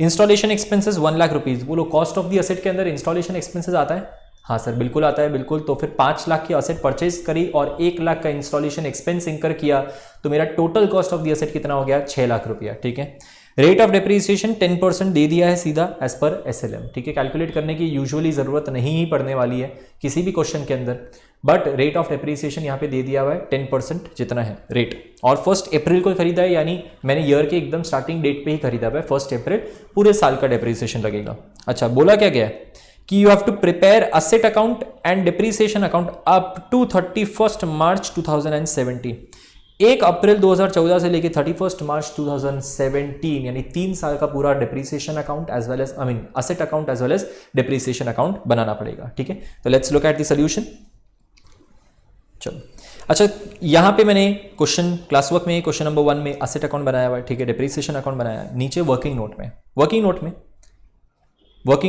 Installation expenses 1 lakh rupees. बोलो कॉस्ट ऑफ द असेट के अंदर इंस्टॉलेशन एक्सपेंसेस आता है? हाँ सर बिल्कुल आता है, बिल्कुल। तो फिर 5 लाख की असेट परचेज करी और 1 लाख का इंस्टॉलेशन एक्सपेंस इंकर किया तो मेरा total cost of the asset कितना हो गया? 6 लाख रुपया, ठीक है। रेट ऑफ डेप्रीसिएशन 10% दे दिया है सीधा एज पर SLM, ठीक है। कैलकुलेट करने की यूजुअली जरूरत नहीं ही पड़ने वाली है किसी भी क्वेश्चन के अंदर, बट रेट ऑफ डेप्रीसिएशन यहाँ पे दे दिया हुआ है 10% जितना है रेट। और 1 अप्रैल को खरीदा है, यानी मैंने ईयर के एकदम स्टार्टिंग डेट पे ही खरीदा हुआ है। 1 अप्रैल पूरे साल का डेप्रीसिएशन लगेगा। अच्छा, बोला क्या गया है कि you have to prepare asset account and depreciation account up to 31 March 2017। 1 अप्रैल 2014 से लेके 31 मार्च 2017 यानी 3 साल का पूरा depreciation account as well as asset account as well as depreciation account बनाना पड़ेगा, ठीक है। तो let's look at the solution. चलो, अच्छा यहां पे मैंने क्वेश्चन क्लास वर्क में क्वेश्चन नंबर 1 में असेट अकाउंट बनाया हुआ है, ठीक है। डेप्रीसिएशन अकाउंट बनाया है। नीचे वर्किंग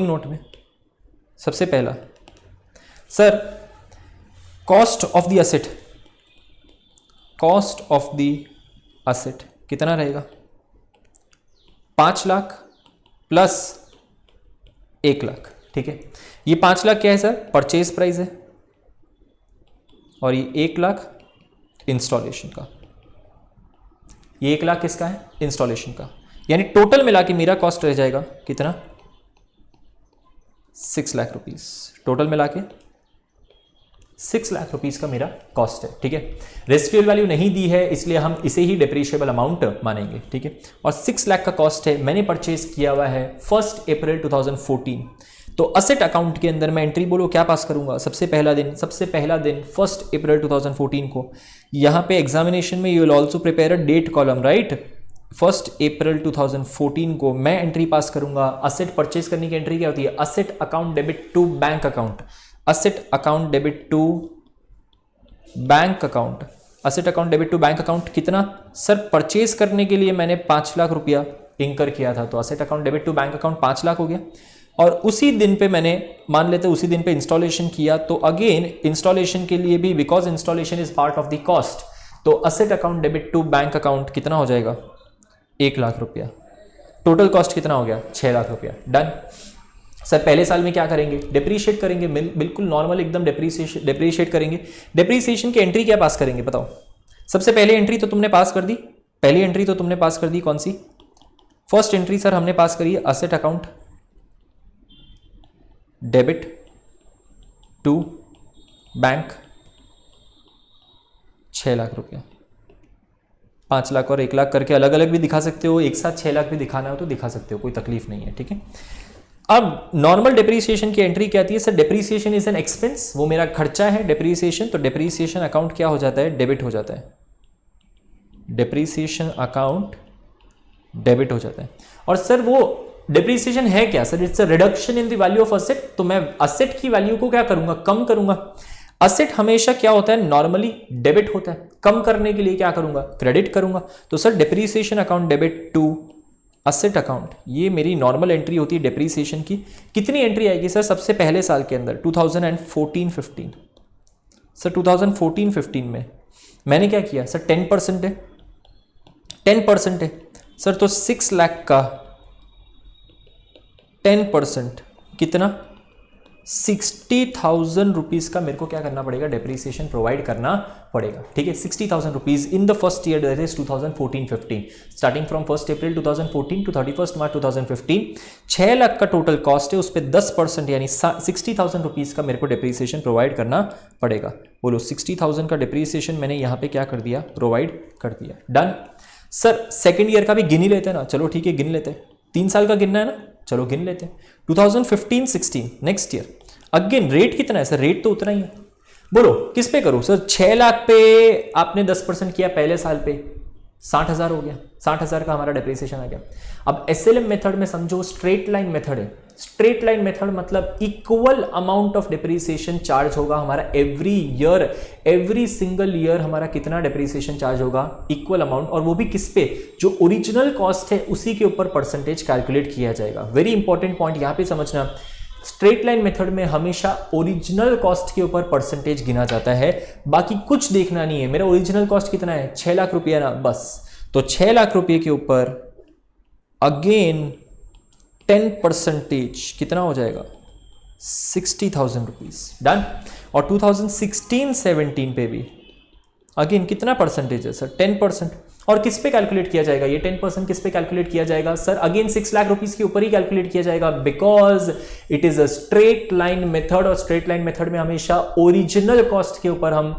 नोट में सबसे पहला, sir cost of the asset कितना रहेगा? 5 लाख प्लस 1 लाख, ठीक है। ये 5 लाख क्या है सर? परचेज प्राइस है, और ये 1 लाख इंस्टॉलेशन का। ये 1 लाख किसका है? इंस्टॉलेशन का। यानी टोटल मिला के मेरा कॉस्ट रह जाएगा कितना? 6 लाख रुपीज। टोटल मिला के 6 लाख रुपीज का मेरा कॉस्ट है, ठीक है। रेसिडुअल वैल्यू नहीं दी है इसलिए हम इसे ही डिप्रिशिएबल अमाउंट मानेंगे, ठीक है। और 6 लाख का कॉस्ट है, मैंने परचेज किया हुआ है 1 अप्रैल 2014। तो असेट अकाउंट के अंदर मैं एंट्री बोलो क्या पास करूंगा? सबसे पहला दिन 1 अप्रैल 2014 को। यहां पे एग्जामिनेशन में you will also prepare a date column, right. 1 अप्रैल 2014 को मैं एंट्री पास करूंगा। असेट परचेज करने की एंट्री क्या होती है? Asset account debit to bank account. Asset account debit to bank account. Asset account debit to bank account कितना? सर परचेज करने के लिए मैंने 5 लाख रुपया इंकर किया था, तो asset account debit to bank account 5 lakh हो गया। और उसी दिन पे मैंने मान लेते उसी दिन पे इंस्टॉलेशन किया, तो अगेन इंस्टॉलेशन के लिए भी because installation is part of the cost, तो asset account debit to bank account कितना हो जाएगा? 1 लाख रुपया। टोटल कॉस्ट कितना हो गया? 6 लाख रुपया। डन। सर पहले साल में क्या करेंगे? डिप्रीशिएट करेंगे, बिल्कुल नॉर्मल एकदम डिप्रीशिएट करेंगे। डिप्रीसिएशन की एंट्री क्या पास करेंगे बताओ? सबसे पहले एंट्री तो तुमने पास कर दी, पहली एंट्री तो तुमने पास कर दी, कौन सी? फर्स्ट एंट्री सर हमने पास करी है asset account debit to bank 6 lakh रुपया। 5 लाख और 1 लाख करके अलग अलग भी दिखा सकते हो, एक साथ 6 लाख भी दिखाना हो तो दिखा सकते हो, कोई तकलीफ नहीं है, ठीक है। अब नॉर्मल डिप्रीसिएशन की एंट्री क्या आती है? Sir depreciation is an expense, वो मेरा खर्चा है डिप्रीसिएशन, तो डिप्रीसिएशन अकाउंट क्या हो जाता है? डेबिट हो जाता है। डिप्रीसिएशन अकाउंट डेबिट हो जाता है। और सर वो डिप्रीसिएशन है क्या? Sir it's a reduction in the value of asset, तो मैं असेट की वैल्यू को क्या करूंगा? कम करूंगा। असेट हमेशा क्या होता है? नॉर्मली डेबिट होता है, कम करने के लिए क्या करूंगा? क्रेडिट करूंगा। तो sir depreciation account debit to asset account, ये मेरी नॉर्मल एंट्री होती है डिप्रीसिएशन की। कितनी एंट्री आएगी सर? सबसे पहले साल के अंदर 2014-15। सर 2014-15 में मैंने क्या किया? सर 10% है, 10% है सर, तो 6 लाख का 10% कितना? 60,000 रुपीज का मेरे को क्या करना पड़ेगा? डिप्रीसिएशन प्रोवाइड करना पड़ेगा, ठीक है। 60,000 rupees in the first year, that is 2014-15, starting from 1 April 2014 to 31 March 2015। 6 lakh का टोटल कॉस्ट है, उस पर 10% यानी 60,000 रुपीज का मेरे को डिप्रीसिएशन प्रोवाइड करना पड़ेगा। बोलो 60,000 का डिप्रीसिएशन मैंने यहाँ पे क्या कर दिया? प्रोवाइड कर दिया। डन। सर सेकेंड ईयर का भी गिन ही लेते हैं ना, चलो ठीक है गिन लेते हैं। 3 साल का गिनना है ना, चलो गिन लेते हैं। 2015-16 नेक्स्ट ईयर, अगेन रेट कितना है सर? रेट तो उतना ही है। बोलो किस पे करूं सर? 6 लाख पे आपने 10% किया पहले साल पे, 60,000 हो गया, 60,000 का हमारा डेप्रिसिएशन आ गया। अब एसएलएम मेथड में समझो स्ट्रेट लाइन मेथड है, स्ट्रेट लाइन मेथड मतलब equal amount of depreciation charge होगा हमारा every year, every single year हमारा कितना डेप्रिसिएशन चार्ज होगा, इक्वल अमाउंट, और वो भी किस पे, जो ओरिजिनल कॉस्ट है उसी के ऊपर परसेंटेज कैलकुलेट किया जाएगा। वेरी इंपॉर्टेंट पॉइंट यहां पे समझना, स्ट्रेट लाइन मेथड में हमेशा ओरिजिनल कॉस्ट के ऊपर परसेंटेज गिना जाता है, बाकी कुछ देखना नहीं है। मेरा ओरिजिनल कॉस्ट कितना है, 6 लाख रुपया ना, बस, तो 6 लाख रुपये के ऊपर अगेन 10% कितना हो जाएगा, 60,000 रुपीज, डन। और 2016-17 पे भी अगेन कितना परसेंटेज है सर, 10%। और किस पे कैलकुलेट किया जाएगा, ये 10% किस पे कैलकुलेट किया जाएगा सर, अगेन 6 लाख रुपीज के ऊपर ही कैलकुलेट किया जाएगा, because it is a straight line method, और स्ट्रेट लाइन मेथड में हमेशा ओरिजिनल कॉस्ट के ऊपर हम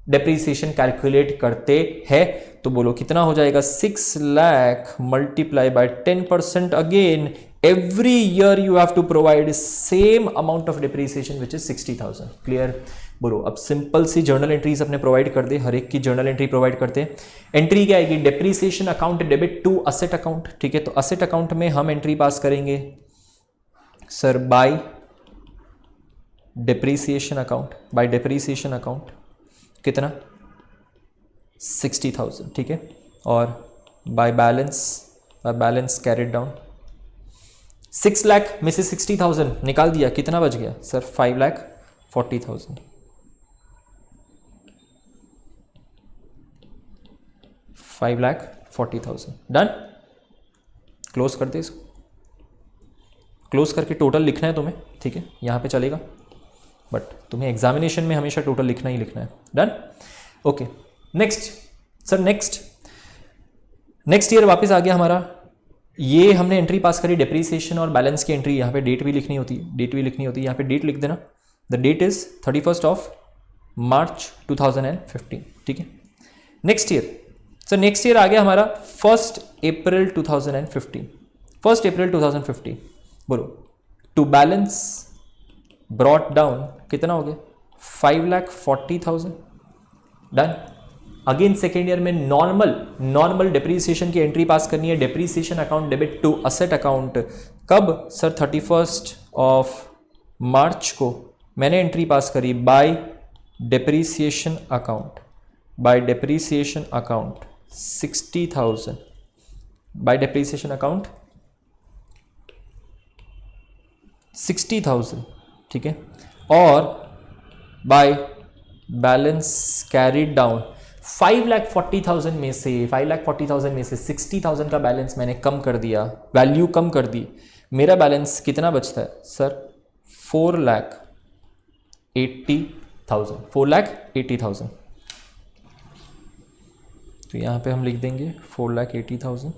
डेप्रीसिएशन कैलकुलेट करते हैं। तो बोलो कितना हो जाएगा, 6 lakh multiply by 10%, again every year you have to provide same amount of depreciation which is 60,000। Clear, बोलो। अब सिंपल सी जर्नल एंट्रीज अपने प्रोवाइड कर दे, हर एक की जर्नल एंट्री प्रोवाइड करते हैं। एंट्री क्या आएगी, depreciation account debit to asset account, ठीक है। तो असेट अकाउंट में हम एंट्री पास करेंगे sir by depreciation account, by depreciation account कितना, 60,000, ठीक है। और by balance carried down, 6 lakh में से 60,000 निकाल दिया, कितना बच गया सर, 5,40,000। 5,40,000, डन। क्लोज कर दे इसको, क्लोज करके टोटल लिखना है तुम्हें, ठीक है, यहां पे चलेगा, बट तुम्हें एग्जामिनेशन में हमेशा टोटल लिखना ही लिखना है, done. Okay, next sir, next year वापस आ गया हमारा। ये हमने एंट्री पास करी डेप्रीसिएशन और बैलेंस की एंट्री, यहाँ पे डेट भी लिखनी होती है, यहाँ पे डेट लिख देना, द डेट इज 31 मार्च 2015, ठीक है। Next year sir, next year आ गया हमारा 1 अप्रैल 2015, बोलो टू बैलेंस ब्रॉट डाउन कितना हो गया, 5,40,000, डन। अगेन सेकेंड ईयर में नॉर्मल डेप्रीसिएशन की एंट्री पास करनी है, depreciation account debit to asset account, कब सर, 31 मार्च को मैंने एंट्री पास करी by depreciation account 60,000, by depreciation account 60,000, ठीक है। और बाय बैलेंस कैरिड डाउन 5,40,000 में से 60,000 का बैलेंस मैंने कम कर दिया, वैल्यू कम कर दी, मेरा बैलेंस कितना बचता है सर, 4,80,000। तो यहां पे हम लिख देंगे 4,80,000।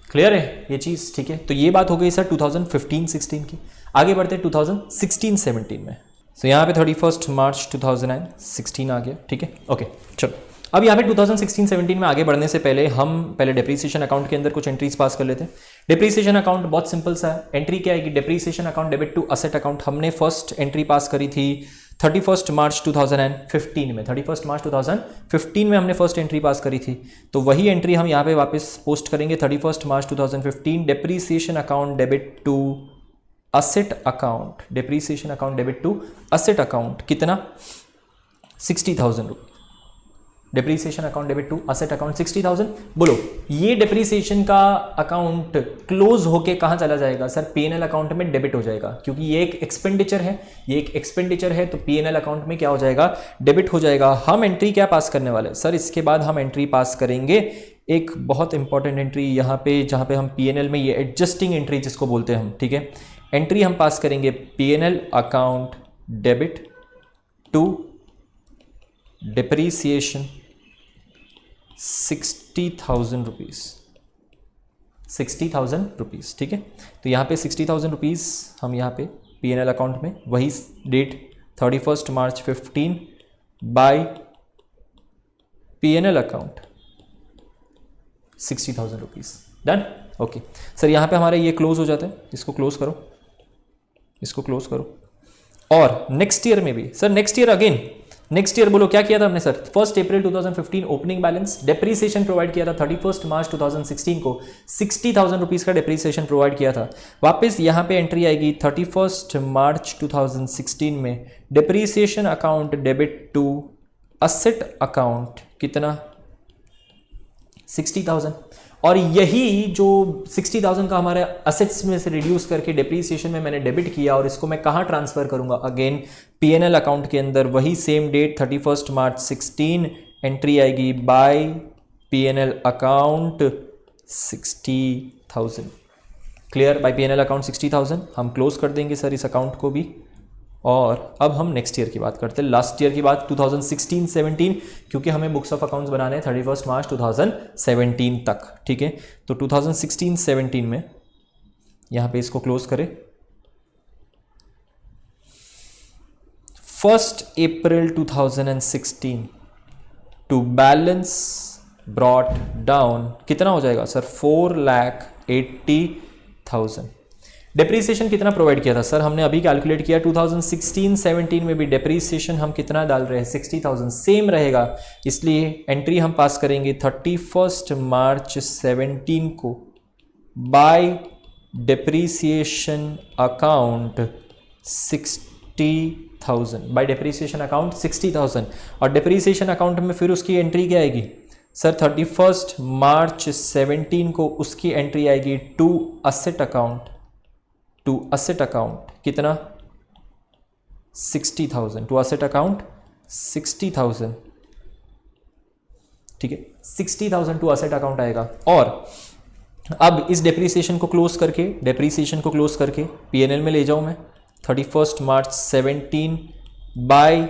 क्लियर है ये चीज, ठीक है। तो ये बात हो गई सर 2015-16 की। आगे बढ़ते 2016-17 में। तो यहाँ पे 31 मार्च 2016 आ गया, ठीक है। ओके, चलो अब यहाँ पे 2016-17 में आगे बढ़ने से पहले हम पहले डेप्रीसिएशन अकाउंट के अंदर कुछ एंट्रीज पास कर लेते हैं। डेप्रीसिएशन अकाउंट बहुत सिंपल सा है, एंट्री क्या आएगी, depreciation account debit to asset account. हमने फर्स्ट एंट्री पास करी थी 31 मार्च 2015 में, 31 मार्च 2015 में हमने फर्स्ट एंट्री पास करी थी, तो वही एंट्री हम यहाँ पे वापस पोस्ट करेंगे 31 March 2015, depreciation account debit to asset account, depreciation account debit to asset account कितना, 60,000 रुपये। Depreciation account debit to asset account 60,000। बोलो ये डेप्रीसिएशन का अकाउंट क्लोज होके कहां चला जाएगा सर, पीएनएल अकाउंट में डेबिट हो जाएगा, क्योंकि ये एक एक्सपेंडिचर है, तो पीएनएल अकाउंट में क्या हो जाएगा, डेबिट हो जाएगा। हम एंट्री क्या पास करने वाले हैं सर, इसके बाद हम एंट्री पास करेंगे एक बहुत इंपॉर्टेंट एंट्री यहाँ पे, जहाँ पे हम पीएनएल में ये एडजस्टिंग एंट्री जिसको बोलते हैं हम, ठीक है। एंट्री हम पास करेंगे PNL account debit to depreciation 60,000 rupees, 60,000 rupees, ठीक है। तो यहाँ पे 60,000 रुपीज हम यहाँ पे पीएनएल अकाउंट में, वही date 31 March 15 by PNL account 60,000 rupees, done. Okay sir, यहाँ पे हमारे ये क्लोज हो जाता है, इसको क्लोज करो, और नेक्स्ट ईयर में भी sir, next year again next year बोलो क्या किया था हमने sir? 1 April 2015 opening balance, depreciation provide किया था 31 मार्च 2016 को 60,000 रुपीज का डेप्रीसिएशन प्रोवाइड किया था। वापस यहाँ पे एंट्री आएगी 31 मार्च 2016 में, depreciation account debit to asset account कितना? 60,000। और यही जो 60,000 का हमारे असेट्स में से रिड्यूस करके डेप्रीसिएशन में मैंने डेबिट किया, और इसको मैं कहाँ ट्रांसफर करूंगा? अगेन पीएनएल अकाउंट के अंदर, वही सेम डेट 31 मार्च 16 एंट्री आएगी by PNL account 60,000। Clear? By PNL account 60,000 हम क्लोज कर देंगे सर इस अकाउंट को भी। और अब हम नेक्स्ट ईयर की बात करते हैं, लास्ट ईयर की बात 2016-17, क्योंकि हमें बुक्स ऑफ अकाउंट्स बनाने हैं 31 मार्च 2017 तक। ठीक है, तो 2016-17 में यहां पे इसको क्लोज करें। 1 अप्रैल 2016 टू बैलेंस ब्रॉट डाउन कितना हो जाएगा सर? 4,80,000। डेप्रीसिएशन कितना प्रोवाइड किया था सर? हमने अभी कैलकुलेट किया 2016-17 में भी डेप्रीसिएशन हम कितना डाल रहे हैं? 60,000 सेम रहेगा, इसलिए एंट्री हम पास करेंगे 31 मार्च 17 को by depreciation account 60,000, by depreciation account 60,000। और डेप्रीसिएशन अकाउंट में फिर उसकी एंट्री क्या आएगी सर? 31 मार्च 17 को उसकी एंट्री आएगी to asset account, to asset account कितना? 60,000। To asset account 60,000। ठीक है, 60,000 टू असेट अकाउंट आएगा। और अब इस डेप्रीसिएशन को क्लोज करके पीएनएल में ले जाऊं मैं 31 March 17 bye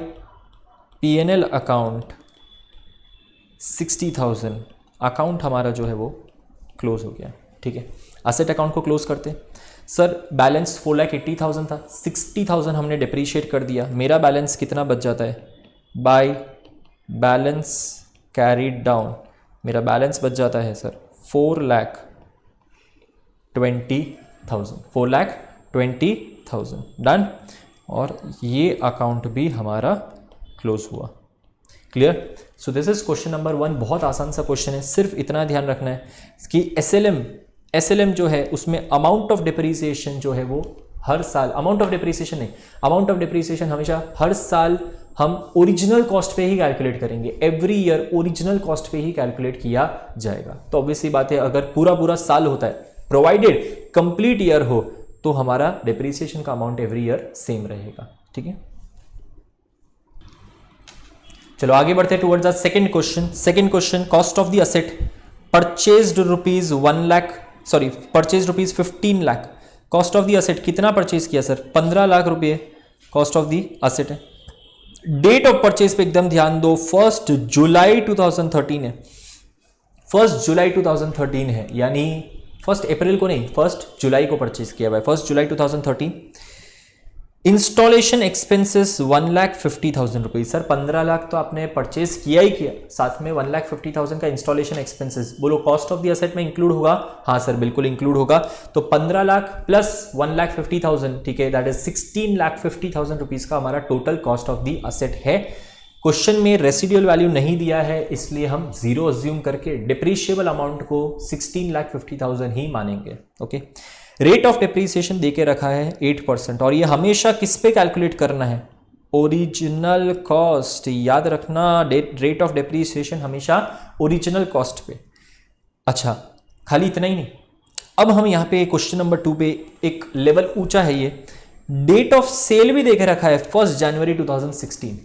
PNL account 60,000। Account हमारा जो है वो क्लोज हो गया। ठीक है, असेट अकाउंट को क्लोज करते हैं सर। बैलेंस 4,80,000 था, 60,000 हमने डिप्रीशिएट कर दिया, मेरा बैलेंस कितना बच जाता है? बाय बैलेंस कैरीड डाउन मेरा बैलेंस बच जाता है सर 4,20,000। 4,20,000 डन। और ये अकाउंट भी हमारा क्लोज हुआ। Clear? So this is question number 1। बहुत आसान सा क्वेश्चन है, सिर्फ इतना ध्यान रखना है कि एसएलएम जो है उसमें अमाउंट ऑफ डिप्रीसिएशन जो है वो हर साल, अमाउंट ऑफ डिप्रीसिएशन नहीं, अमाउंट ऑफ डिप्रीसिएशन हमेशा हर साल हम ओरिजिनल कॉस्ट पे ही कैलकुलेट करेंगे। एवरी ईयर ओरिजिनल कॉस्ट पे ही कैलकुलेट किया जाएगा। तो ऑब्वियसली बात है, अगर पूरा साल होता है, प्रोवाइडेड कंप्लीट ईयर हो, तो हमारा डिप्रीसिएशन का अमाउंट एवरी ईयर सेम रहेगा। ठीक है, चलो आगे बढ़ते हैं towards the second question. Cost of the asset purchased rupees 15 lakh. Cost of the asset कितना परचेज किया सर? 15 लाख रुपए कॉस्ट ऑफ द असेट है। डेट ऑफ परचेज पे एकदम ध्यान दो, 1 जुलाई 2013 है। 1 जुलाई 2013 है, यानी 1 अप्रैल को नहीं, 1 जुलाई को परचेज किया हुआ है, 1 जुलाई 2013। Installation expenses 1,50,000 rupees. Sir 15 lakh तो आपने परचेज किया ही किया, साथ में 1,50,000 का इंस्टॉलेशन एक्सपेंसेस, बोलो कॉस्ट ऑफ द असेट में इंक्लूड होगा? हाँ सर बिल्कुल इंक्लूड होगा। तो 15 लाख प्लस 1,50,000, ठीक है, दैट इज 16,50,000 रुपीज का हमारा total cost of the asset है। क्वेश्चन में रेसिडुअल वैल्यू नहीं दिया है, इसलिए हम जीरो अज्यूम करके डिप्रीशिएबल अमाउंट को 16,50,000 ही मानेंगे। ओके, रेट ऑफ डिप्रीसिएशन देके रखा है 8%, और ये हमेशा किस पे कैलकुलेट करना है? Original cost. याद रखना, रेट ऑफ डिप्रीसिएशन हमेशा ओरिजिनल कॉस्ट पे। अच्छा, खाली इतना ही नहीं, अब हम यहाँ पे क्वेश्चन नंबर 2 पे एक लेवल ऊंचा है, ये डेट ऑफ सेल भी देके रखा है 1 जनवरी 2016।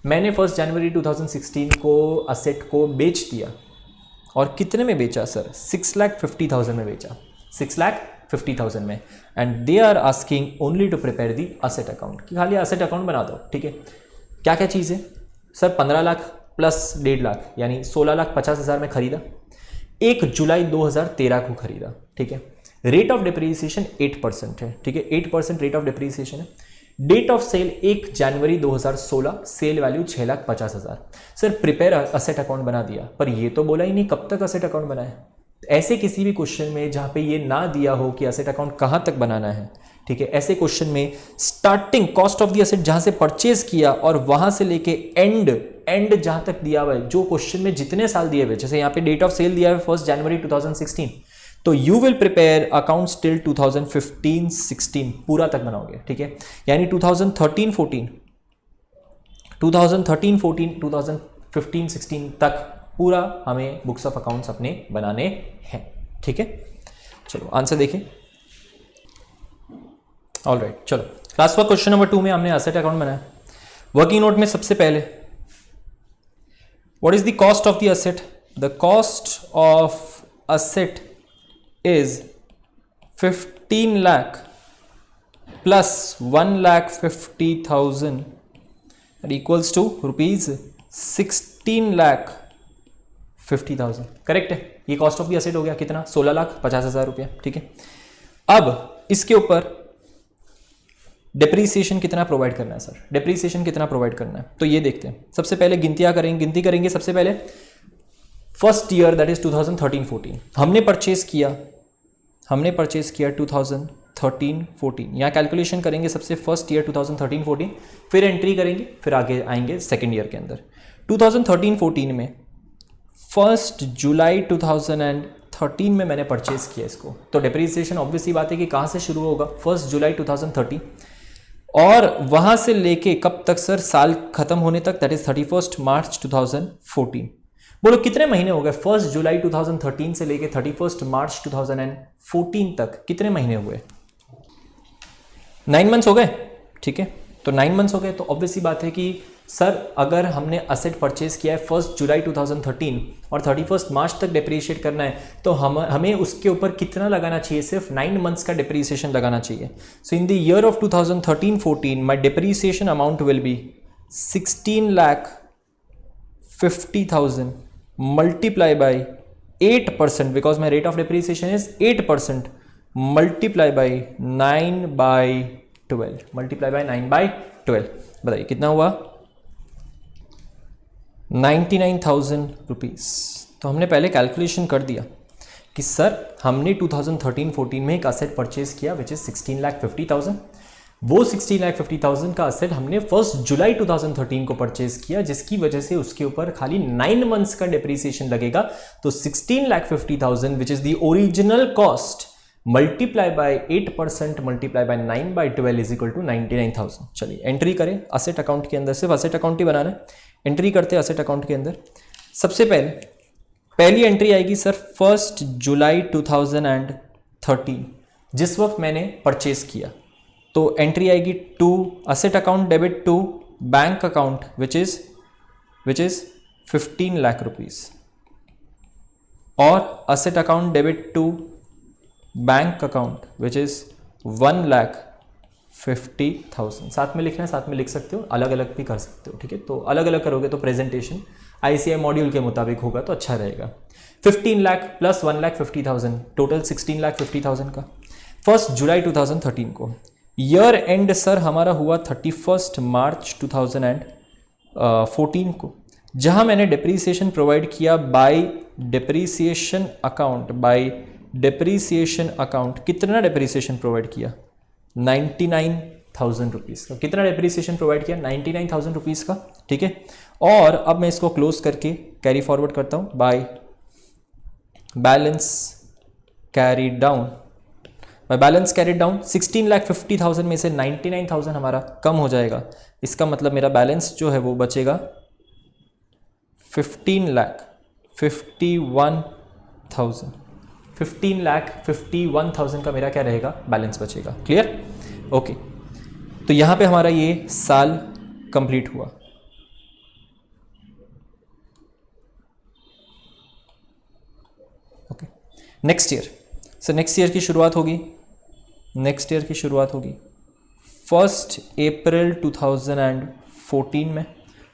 मैंने 1 जनवरी 2016 को असेट को बेच दिया, और कितने में बेचा सर? 6,50,000 में बेचा, 6,50,000 में। And they are asking only to prepare the asset account, कि खाली असेट अकाउंट बना दो। ठीक है, क्या क्या चीज़ है सर? 15 लाख प्लस 1.5 लाख, यानी 16,50,000 में खरीदा, 1 जुलाई 2013 को खरीदा। ठीक है, रेट ऑफ डिप्रीसिएशन 8% है। ठीक है, 8% रेट ऑफ डिप्रीसिएशन है। Date of sale 1 January 2016, sale value 6,50,000। Sir prepare asset account बना दिया, पर ये तो बोला ही नहीं कब तक असेट अकाउंट बनाए। ऐसे किसी भी क्वेश्चन में जहां पे ये ना दिया हो कि असेट अकाउंट कहां तक बनाना है, ठीक है, ऐसे क्वेश्चन में starting cost of the asset जहां से परचेज किया और वहां से लेके एंड जहां तक दिया हुआ है, जो क्वेश्चन में जितने साल दिए हुए, जैसे यहाँ पे डेट ऑफ सेल दिया है 1 जनवरी 2016, तो you will prepare accounts till 2015-16 पूरा तक बनाओगे, ठीक है, यानी 2013-14 2015-16 तक पूरा हमें बुक्स ऑफ अकाउंट्स अपने बनाने हैं, ठीक है। चलो आंसर देखें। ऑलराइट, चलो क्लास वर्क क्वेश्चन नंबर 2 में हमने एसेट अकाउंट बनाया। वर्किंग नोट में सबसे पहले what is the cost of the asset? The cost of asset is 15 lakh plus 1,50,000 equals to rupees 16,50,000। Correct है, ये कॉस्ट ऑफ द एसेट हो गया कितना? 16,50,000 रुपया, ठीक है। अब इसके ऊपर डिप्रीसिएशन कितना प्रोवाइड करना है सर? डिप्रीसिएशन कितना प्रोवाइड करना है, तो ये देखते हैं। सबसे पहले गिनती करेंगे। सबसे पहले फर्स्ट ईयर दैट इज 2013-14 हमने परचेज किया 2013-14। यहाँ कैलकुलेशन करेंगे सबसे फर्स्ट ईयर 2013-14, फिर एंट्री करेंगे, फिर आगे आएंगे सेकेंड ईयर के अंदर। 2013-14 में 1 जुलाई 2013 में मैंने परचेज किया इसको, तो डिप्रीसिएशन ऑब्वियसली बात है कि कहाँ से शुरू होगा? 1 जुलाई 2013, और वहां से लेके कब तक सर? साल खत्म होने तक, दैट इज 31 मार्च 2014। बोलो कितने महीने हो गए? 1 जुलाई 2013 से लेके 31 मार्च 2014 तक कितने महीने हुए? 9 मंथ्स हो गए, ठीक है। तो 9 मंथ्स हो गए, तो ऑब्वियसली बात है कि सर अगर हमने असेट परचेज किया है 1 जुलाई 2013 और 31 मार्च तक डिप्रीशिएट करना है, तो हमें उसके ऊपर कितना लगाना चाहिए? सिर्फ 9 मंथ्स का डिप्रीसिएशन लगाना चाहिए। So in the year of 2013-14 my depreciation amount will be 16,50,000 multiply by 8%, because my rate of depreciation is 8%, multiply by 9/12। बताइए कितना हुआ? 99,000 रुपीज़। तो हमने पहले कैलकुलेशन कर दिया कि सर हमने 2013-14 में एक असेट परचेज किया विच इज 16,50,000। वो 16,50,000 का असेट हमने 1 जुलाई 2013 को परचेज किया, जिसकी वजह से उसके ऊपर खाली 9 मंथ्स का डिप्रीसिएशन लगेगा। तो 16,50,000 which is the original cost multiply by 8% multiply by 9/12 is equal to 99,000। चलिए एंट्री करें असेट अकाउंट के अंदर, सिर्फ असेट अकाउंट ही बना रहे हैं। एंट्री करते हैं असेट अकाउंट के अंदर। सबसे पहली एंट्री आएगी सर 1 जुलाई 2013, जिस वक्त मैंने परचेज किया, तो एंट्री आएगी to asset account debit to bank account which is 15 lakh rupees, और asset account debit to bank account which is 1,50,000। साथ में लिखना है, साथ में लिख सकते हो, अलग अलग भी कर सकते हो, ठीक है। तो अलग अलग करोगे तो प्रेजेंटेशन ICI मॉड्यूल के मुताबिक होगा तो अच्छा रहेगा। 15 लाख प्लस 1,50,000, टोटल 16,50,000 का 1 जुलाई 2013 को। ईयर एंड सर हमारा हुआ 31 मार्च 2014 को, जहां मैंने डिप्रीसिएशन प्रोवाइड किया बाय डिप्रीसिएशन अकाउंट। कितना डिप्रीसिएशन प्रोवाइड किया? 99,000 रुपीज़ का। कितना डिप्रीसिएशन प्रोवाइड किया? 99,000 रुपीज़ का, ठीक है। और अब मैं इसको क्लोज करके कैरी फॉरवर्ड करता हूं by balance carry down. By balance carry down 16,50,000 में से 99,000 हमारा कम हो जाएगा। इसका मतलब मेरा बैलेंस जो है वो बचेगा 15,51,000। 15,51,000 का मेरा क्या रहेगा? बैलेंस बचेगा। क्लियर? ओके, तो यहां पे हमारा ये साल कंप्लीट हुआ। Okay, next year. So next year की शुरुआत होगी 1 अप्रैल 2014 में।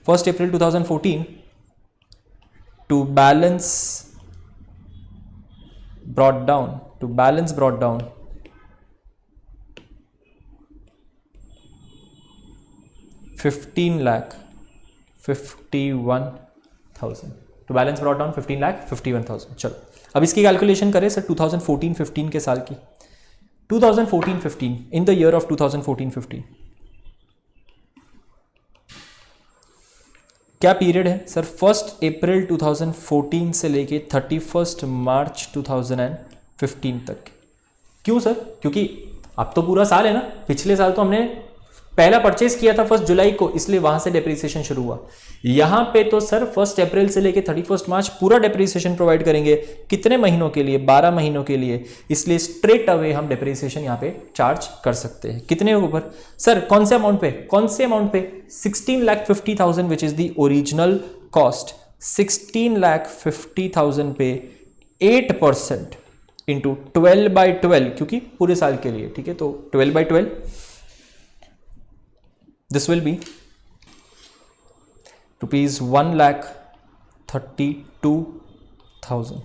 1 अप्रैल 2014 to balance brought down 15,51,000। To balance brought down 15,51,000। चलो अब इसकी कैलकुलेशन करें सर 2014-15 के साल की। 2014-15, in the year of 2014-15 क्या पीरियड है सर? 1 अप्रैल 2014 से लेके 31 मार्च 2015 तक। क्यों सर? क्योंकि अब तो पूरा साल है ना, पिछले साल तो हमने पहला परचेज किया था 1 जुलाई को, इसलिए वहां से डेप्रीसिएशन शुरू हुआ। यहां पे तो सर 1 अप्रैल से लेके 31 मार्च पूरा डेप्रीसिएशन प्रोवाइड करेंगे। कितने महीनों के लिए? 12 महीनों के लिए, इसलिए स्ट्रेट अवे हम डेप्रीसिएशन यहां पे चार्ज कर सकते हैं। कितने ऊपर सर? कौन से अमाउंट पे? कौन से अमाउंट पे? 16,50,000 which is the original cost. 16,50,000 पे 8% इंटू 12/12, क्योंकि पूरे साल के लिए, ठीक है, तो 12/12 this will be rupees 1,32,000।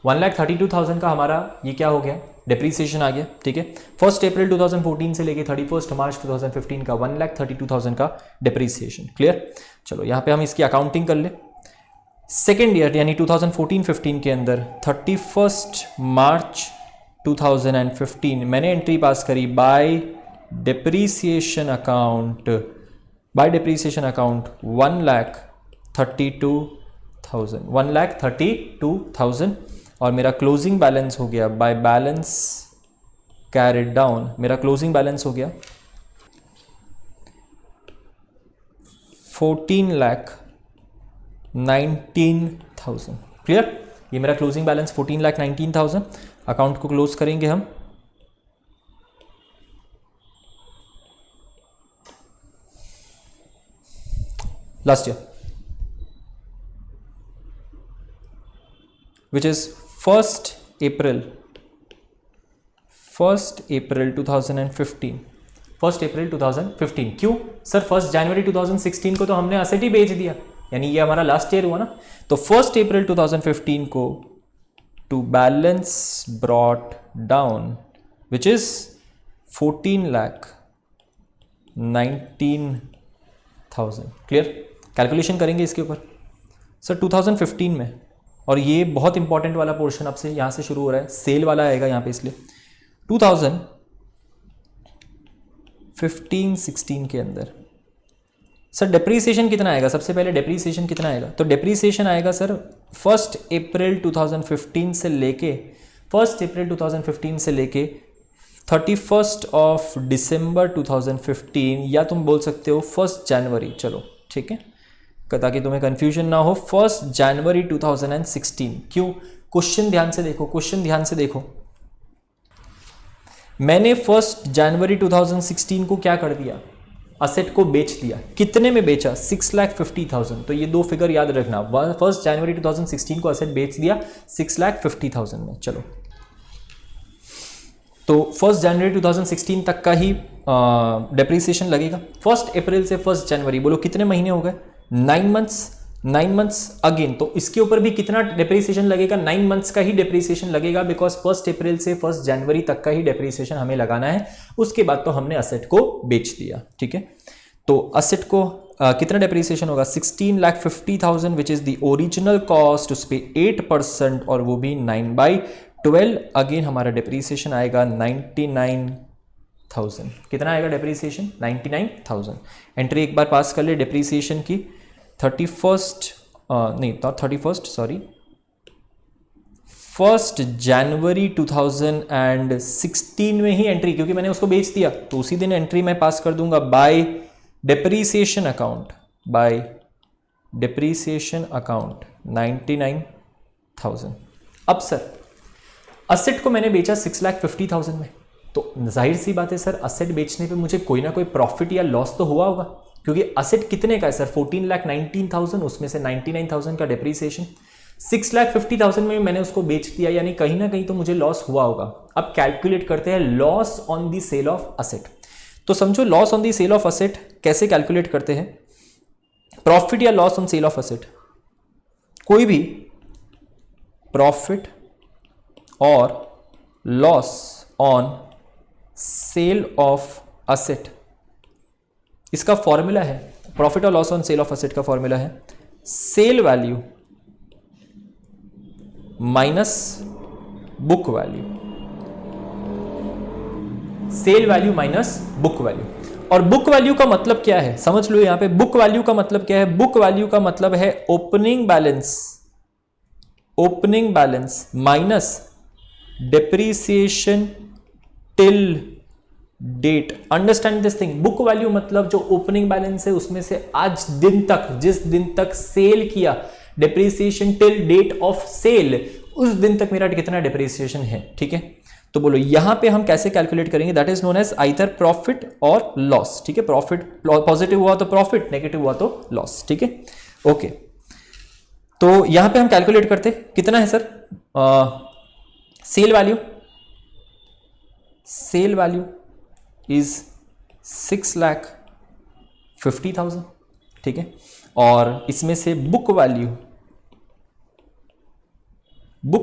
1,32,000 का हमारा ये क्या हो गया? डेप्रीसिएशन आ गया, ठीक है। 1 अप्रैल 2014 से लेके 31 मार्च 2015 का 1,32,000 का डेप्रीसिएशन। क्लियर? चलो यहां पे हम इसकी अकाउंटिंग कर ले। सेकेंड ईयर यानी 2014-15 के अंदर 31 मार्च 2015 मैंने एंट्री पास करी बाय डेप्रीसिएशन अकाउंट 1,32,000 और मेरा क्लोजिंग बैलेंस हो गया बाय बैलेंस कैरिड डाउन, मेरा क्लोजिंग बैलेंस हो गया 14,19,000। क्लियर? ये मेरा क्लोजिंग बैलेंस 14,19,000। अकाउंट को क्लोज करेंगे हम। Last year which is 1 April 2015। 1 April 2015 क्यों सर? 1 जनवरी 2016 को तो हमने असेट ही बेच दिया, यानी ये हमारा लास्ट ईयर हुआ ना। तो 1 अप्रैल 2015 को to balance brought down which is 14,19,000। Clear? Calculation करेंगे इसके ऊपर सर 2015 में, और ये बहुत इंपॉर्टेंट वाला पोर्शन अब से यहां से शुरू हो रहा है, सेल वाला आएगा यहां पे, इसलिए 2015-16 के अंदर सर डेप्रीसिएशन कितना आएगा? सबसे पहले डेप्रीसिएशन कितना आएगा? तो डेप्रीसिएशन आएगा सर 1 अप्रैल 2015 से लेके 31 दिसंबर 2015, या तुम बोल सकते हो 1 जनवरी। चलो ठीक है, ताकि तुम्हें कंफ्यूजन ना हो। 1 जनवरी 2016। क्यों? क्वेश्चन ध्यान से देखो, क्वेश्चन ध्यान से देखो। मैंने 1 जनवरी 2016 को क्या कर दिया? असेट को बेच दिया। कितने में बेचा? 6,50,000। तो ये दो फिगर याद रखना। 1 जनवरी 2016 को असेट बेच दिया 6,50,000 में। चलो, तो 1 जनवरी 2016 तक का ही डेप्रीसिएशन लगेगा। 1 अप्रैल से 1 जनवरी, बोलो कितने महीने हो गए? 9 मंथ्स अगेन। तो इसके ऊपर भी कितना डेप्रीसिएशन लगेगा? 9 मंथ्स का ही डेप्रीसिएशन लगेगा, बिकॉज 1 अप्रैल से 1 जनवरी तक का ही डेप्रीसिएशन हमें लगाना है। उसके बाद तो हमने असेट को बेच दिया, ठीक है। तो असेट को कितना डेप्रीसिएशन होगा? 16,50,000 which is the original cost, उस पर 8% और वो भी 9/12। अगेन हमारा डेप्रीसिएशन आएगा 99,000। कितना आएगा डेप्रीसिएशन? 99,000। एंट्री एक बार पास कर ले डेप्रीसिएशन की। 1 जनवरी 2016 में ही एंट्री, क्योंकि मैंने उसको बेच दिया तो उसी दिन एंट्री मैं पास कर दूंगा बाय डेप्रीसिएशन अकाउंट, 99,000। अब सर असेट को मैंने बेचा 6,50,000 में, तो जाहिर सी बात है सर असेट बेचने पे मुझे कोई ना कोई प्रॉफिट या लॉस तो हुआ होगा, क्योंकि असेट कितने का है सर? 14,19,000, उसमें से 99,000 का डेप्रीसिएशन। 6,50,000 में मैंने उसको बेच दिया, यानी कहीं ना कहीं तो मुझे लॉस हुआ होगा। अब कैलकुलेट करते हैं loss on the sale of asset. तो समझो loss on the sale of asset कैसे कैलकुलेट करते हैं? प्रॉफिट या loss on sale of asset, कोई भी प्रॉफिट और loss on sale of asset, इसका फॉर्मूला है, प्रॉफिट और loss on sale of asset का फॉर्मूला है sale value minus book value. Sale value minus book value. और बुक वैल्यू का मतलब क्या है, समझ लो यहां पे बुक वैल्यू का मतलब क्या है। बुक वैल्यू का मतलब है opening balance minus depreciation till date. Understand this thing. Book value मतलब जो ओपनिंग बैलेंस है उसमें से आज दिन तक, जिस दिन तक सेल किया, depreciation till date of sale, उस दिन तक मेरा कितना डेप्रीसिएशन है। ठीक है, तो बोलो यहां पे हम कैसे कैलकुलेट करेंगे, that is known as either profit और लॉस। ठीक है, प्रॉफिट पॉजिटिव हुआ तो प्रॉफिट, नेगेटिव हुआ तो लॉस। ठीक है, ओके। तो यहां पे हम कैलकुलेट करते कितना है सर, सेल वैल्यू इज 6,50,000। ठीक है, और इसमें से book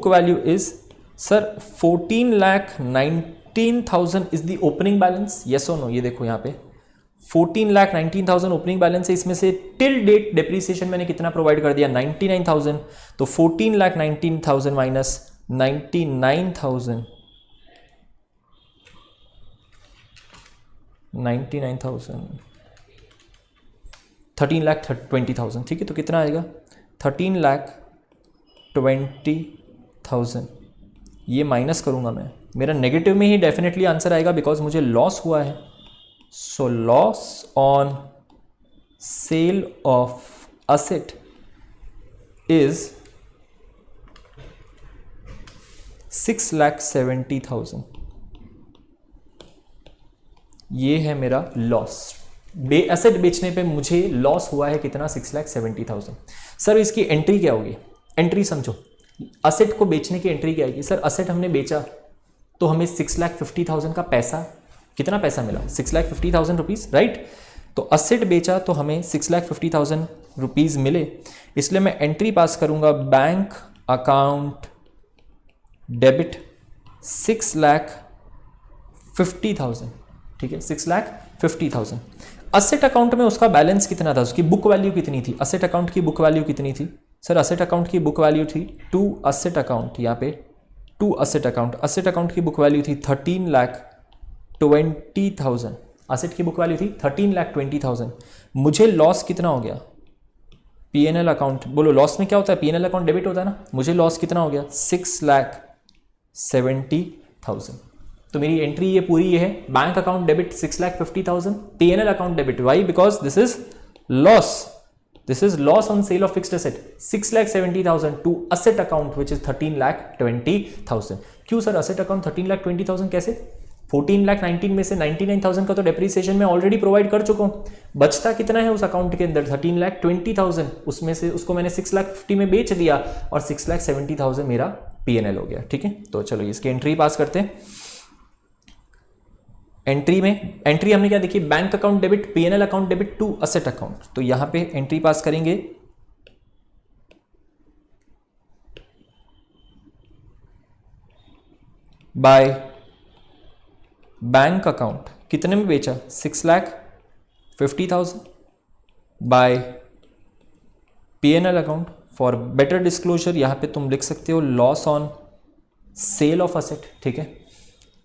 value is sir 14,19,000 is the opening balance. Yes और नो, ये देखो यहां पे 14,19,000 ओपनिंग बैलेंस है। इसमें से टिल डेट डेप्रीसिएशन मैंने कितना प्रोवाइड कर दिया, 99,000। तो 14,19,000 माइनस 99,000, 13,20,000। ठीक है, तो कितना आएगा 13,20,000। ये माइनस करूंगा मैं, मेरा नेगेटिव में ही डेफिनेटली आंसर आएगा बिकॉज मुझे लॉस हुआ है। So loss on sale of asset is 6,70,000। ये है मेरा लॉस। एसेट बेचने पे मुझे लॉस हुआ है कितना, 6,70,000। सर इसकी एंट्री क्या होगी, एंट्री समझो, असेट को बेचने की एंट्री क्या आएगी। सर असेट हमने बेचा तो हमें 6,50,000 का पैसा, कितना पैसा मिला, 6,50,000 रुपीज, राइट। तो असेट बेचा तो हमें 6,50,000 रुपीज मिले, इसलिए मैं एंट्री पास करूंगा, बैंक अकाउंट डेबिट 6,50,000। ठीक है, 6,50,000। असेट अकाउंट में उसका बैलेंस कितना था, उसकी बुक वैल्यू कितनी थी, असेट अकाउंट की बुक वैल्यू कितनी थी सर, असेट अकाउंट की बुक वैल्यू थी 2 असेट अकाउंट, यहाँ पे 2 असेट अकाउंट, असेट अकाउंट की बुक वैल्यू थी 13,20,000। असेट की बुक वैल्यू थी 13,20,000। मुझे लॉस कितना हो गया, पीएनएल अकाउंट, बोलो लॉस में क्या होता है, पीएनएल अकाउंट डेबिट होता है ना, मुझे लॉस कितना हो गया 6,70,000। तो मेरी एंट्री ये पूरी है, bank account debit 6,50,000, PNL account debit, why, because this is loss on sale of fixed asset 6,70,000 to asset account which is 13,20,000। क्यों सर असेट अकाउंट 13,20,000 कैसे, 14,19,000 में से 99,000 का तो डेप्रीसिएशन मैं ऑलरेडी प्रोवाइड कर चुका हूं, बचता कितना है उस अकाउंट के अंदर 13,20,000, उसमें से उसको मैंने 6,50,000 में बेच दिया और 6,70,000 मेरा पीएनएल हो गया। ठीक है, तो चलो इसकी एंट्री पास करते हैं। एंट्री हमने क्या देखी, bank account debit, PNL account debit to asset account, तो यहां पे एंट्री पास करेंगे, बाय बैंक अकाउंट कितने में बेचा 6,50,000, by PNL account, for better disclosure यहां पे तुम लिख सकते हो loss on sale of asset. ठीक है,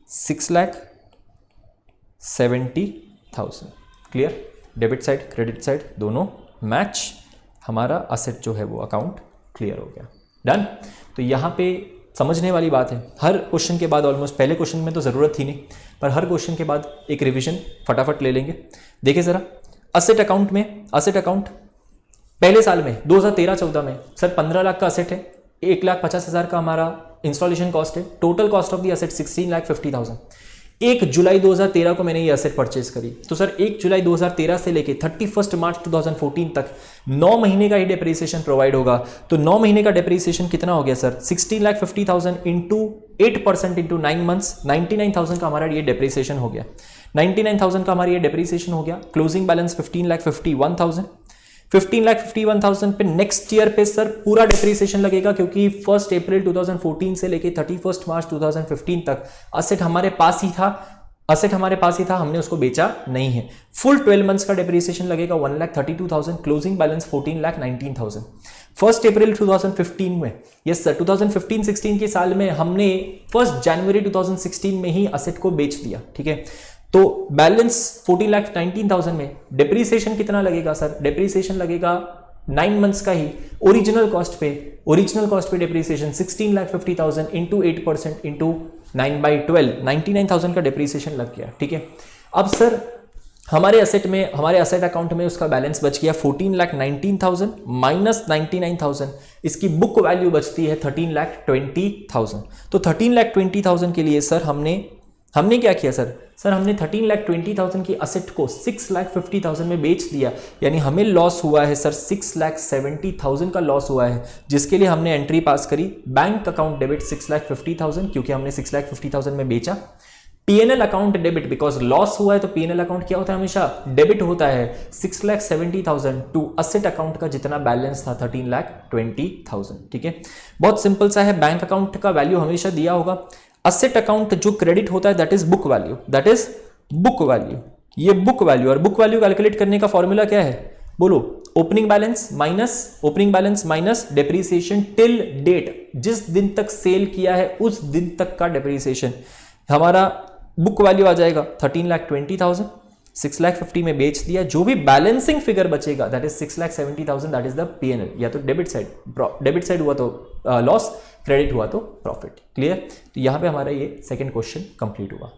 6,70,000। Clear, debit side credit side दोनों मैच, हमारा असेट जो है वो अकाउंट क्लियर हो गया, डन। तो यहां पे समझने वाली बात है, हर क्वेश्चन के बाद ऑलमोस्ट, पहले क्वेश्चन में तो ज़रूरत थी नहीं, पर हर क्वेश्चन के बाद एक रिवीजन फटाफट ले लेंगे। देखिए ज़रा, असेट अकाउंट में, असेट अकाउंट पहले साल में 2013-14 में सर 15 लाख का असेट है, 1,50,000 का हमारा इंस्टॉलेशन कॉस्ट है, total cost of the asset 16,50,000। 1 जुलाई 2013 को मैंने ये असेट परचेज करी, तो सर 1 जुलाई 2013 से लेके 31 मार्च 2014 तक 9 महीने का ही डेप्रीसिएशन प्रोवाइड होगा। तो 9 महीने का डेप्रीसिएशन कितना हो गया सर, 16,50,000 इंटू 8% इंटू 9 मंथ्स, 99,000 का हमारा ये डेप्रीसिएशन हो गया। 99,000 का हमारा ये डेप्रीसिएशन हो गया। Closing balance 15,51,000। 15,51,000 पे नेक्स्ट ईयर पे सर पूरा डेप्रीसिएशन लगेगा, क्योंकि 1 अप्रैल 2014 से लेके 31 मार्च 2015 तक असेट हमारे पास ही था, हमने उसको बेचा नहीं है। फुल 12 मंथ्स का डेप्रीसिएशन लगेगा 1,32,000, क्लोजिंग बैलेंस 14,19,000। 1 अप्रैल 2015 में, यस सर, 2015-16 के साल में हमने 1 जनवरी 2016 में ही असेट को बेच दिया, ठीक है। तो बैलेंस 14,19,000 में डिप्रीसिएशन कितना लगेगा सर? डिप्रीसिएशन लगेगा 9 मंथ्स का ही ओरिजिनल कॉस्ट पे डिप्रीसिएशन 16,50,000 इंटू 8% इंटू 9/12 99,000 का डिप्रीसिएशन लग गया, ठीक है। अब सर हमारे असेट अकाउंट में उसका बैलेंस बच गया 14,19,000 माइनस 99,000, इसकी बुक वैल्यू बचती है 13,20,000। तो 13,20,000 के लिए सर हमने क्या किया सर? सर हमने 13,20,000 की असेट को 6,50,000 में बेच दिया, यानी हमें लॉस हुआ है सर 6,70,000 का लॉस हुआ है, जिसके लिए हमने एंट्री पास करी बैंक अकाउंट डेबिट 6,50,000 क्योंकि हमने 6,50,000 में बेचा। PNL account debit, because loss हुआ है तो पीएनएल अकाउंट क्या होता है? हमेशा डेबिट होता है 6,70,000 टू असेट अकाउंट का जितना बैलेंस था 13,20,000, ठीक है। बहुत सिंपल सा है, बैंक अकाउंट का वैल्यू हमेशा दिया होगा, असेट अकाउंट जो क्रेडिट होता है दैट इज बुक वैल्यू, ये बुक वैल्यू। और बुक वैल्यू कैलकुलेट करने का फॉर्मूला क्या है? बोलो, opening balance minus depreciation till date, जिस दिन तक सेल किया है उस दिन तक का डेप्रीसिएशन। हमारा बुक वैल्यू आ जाएगा 13,20,000, 6,50,000 में बेच दिया, जो भी बैलेंसिंग फिगर बचेगा that is 6,70,000, that is the PNL. या तो डेबिट साइड हुआ तो लॉस, क्रेडिट हुआ तो प्रॉफिट। क्लियर? तो यहां पे हमारा ये सेकंड क्वेश्चन कंप्लीट हुआ।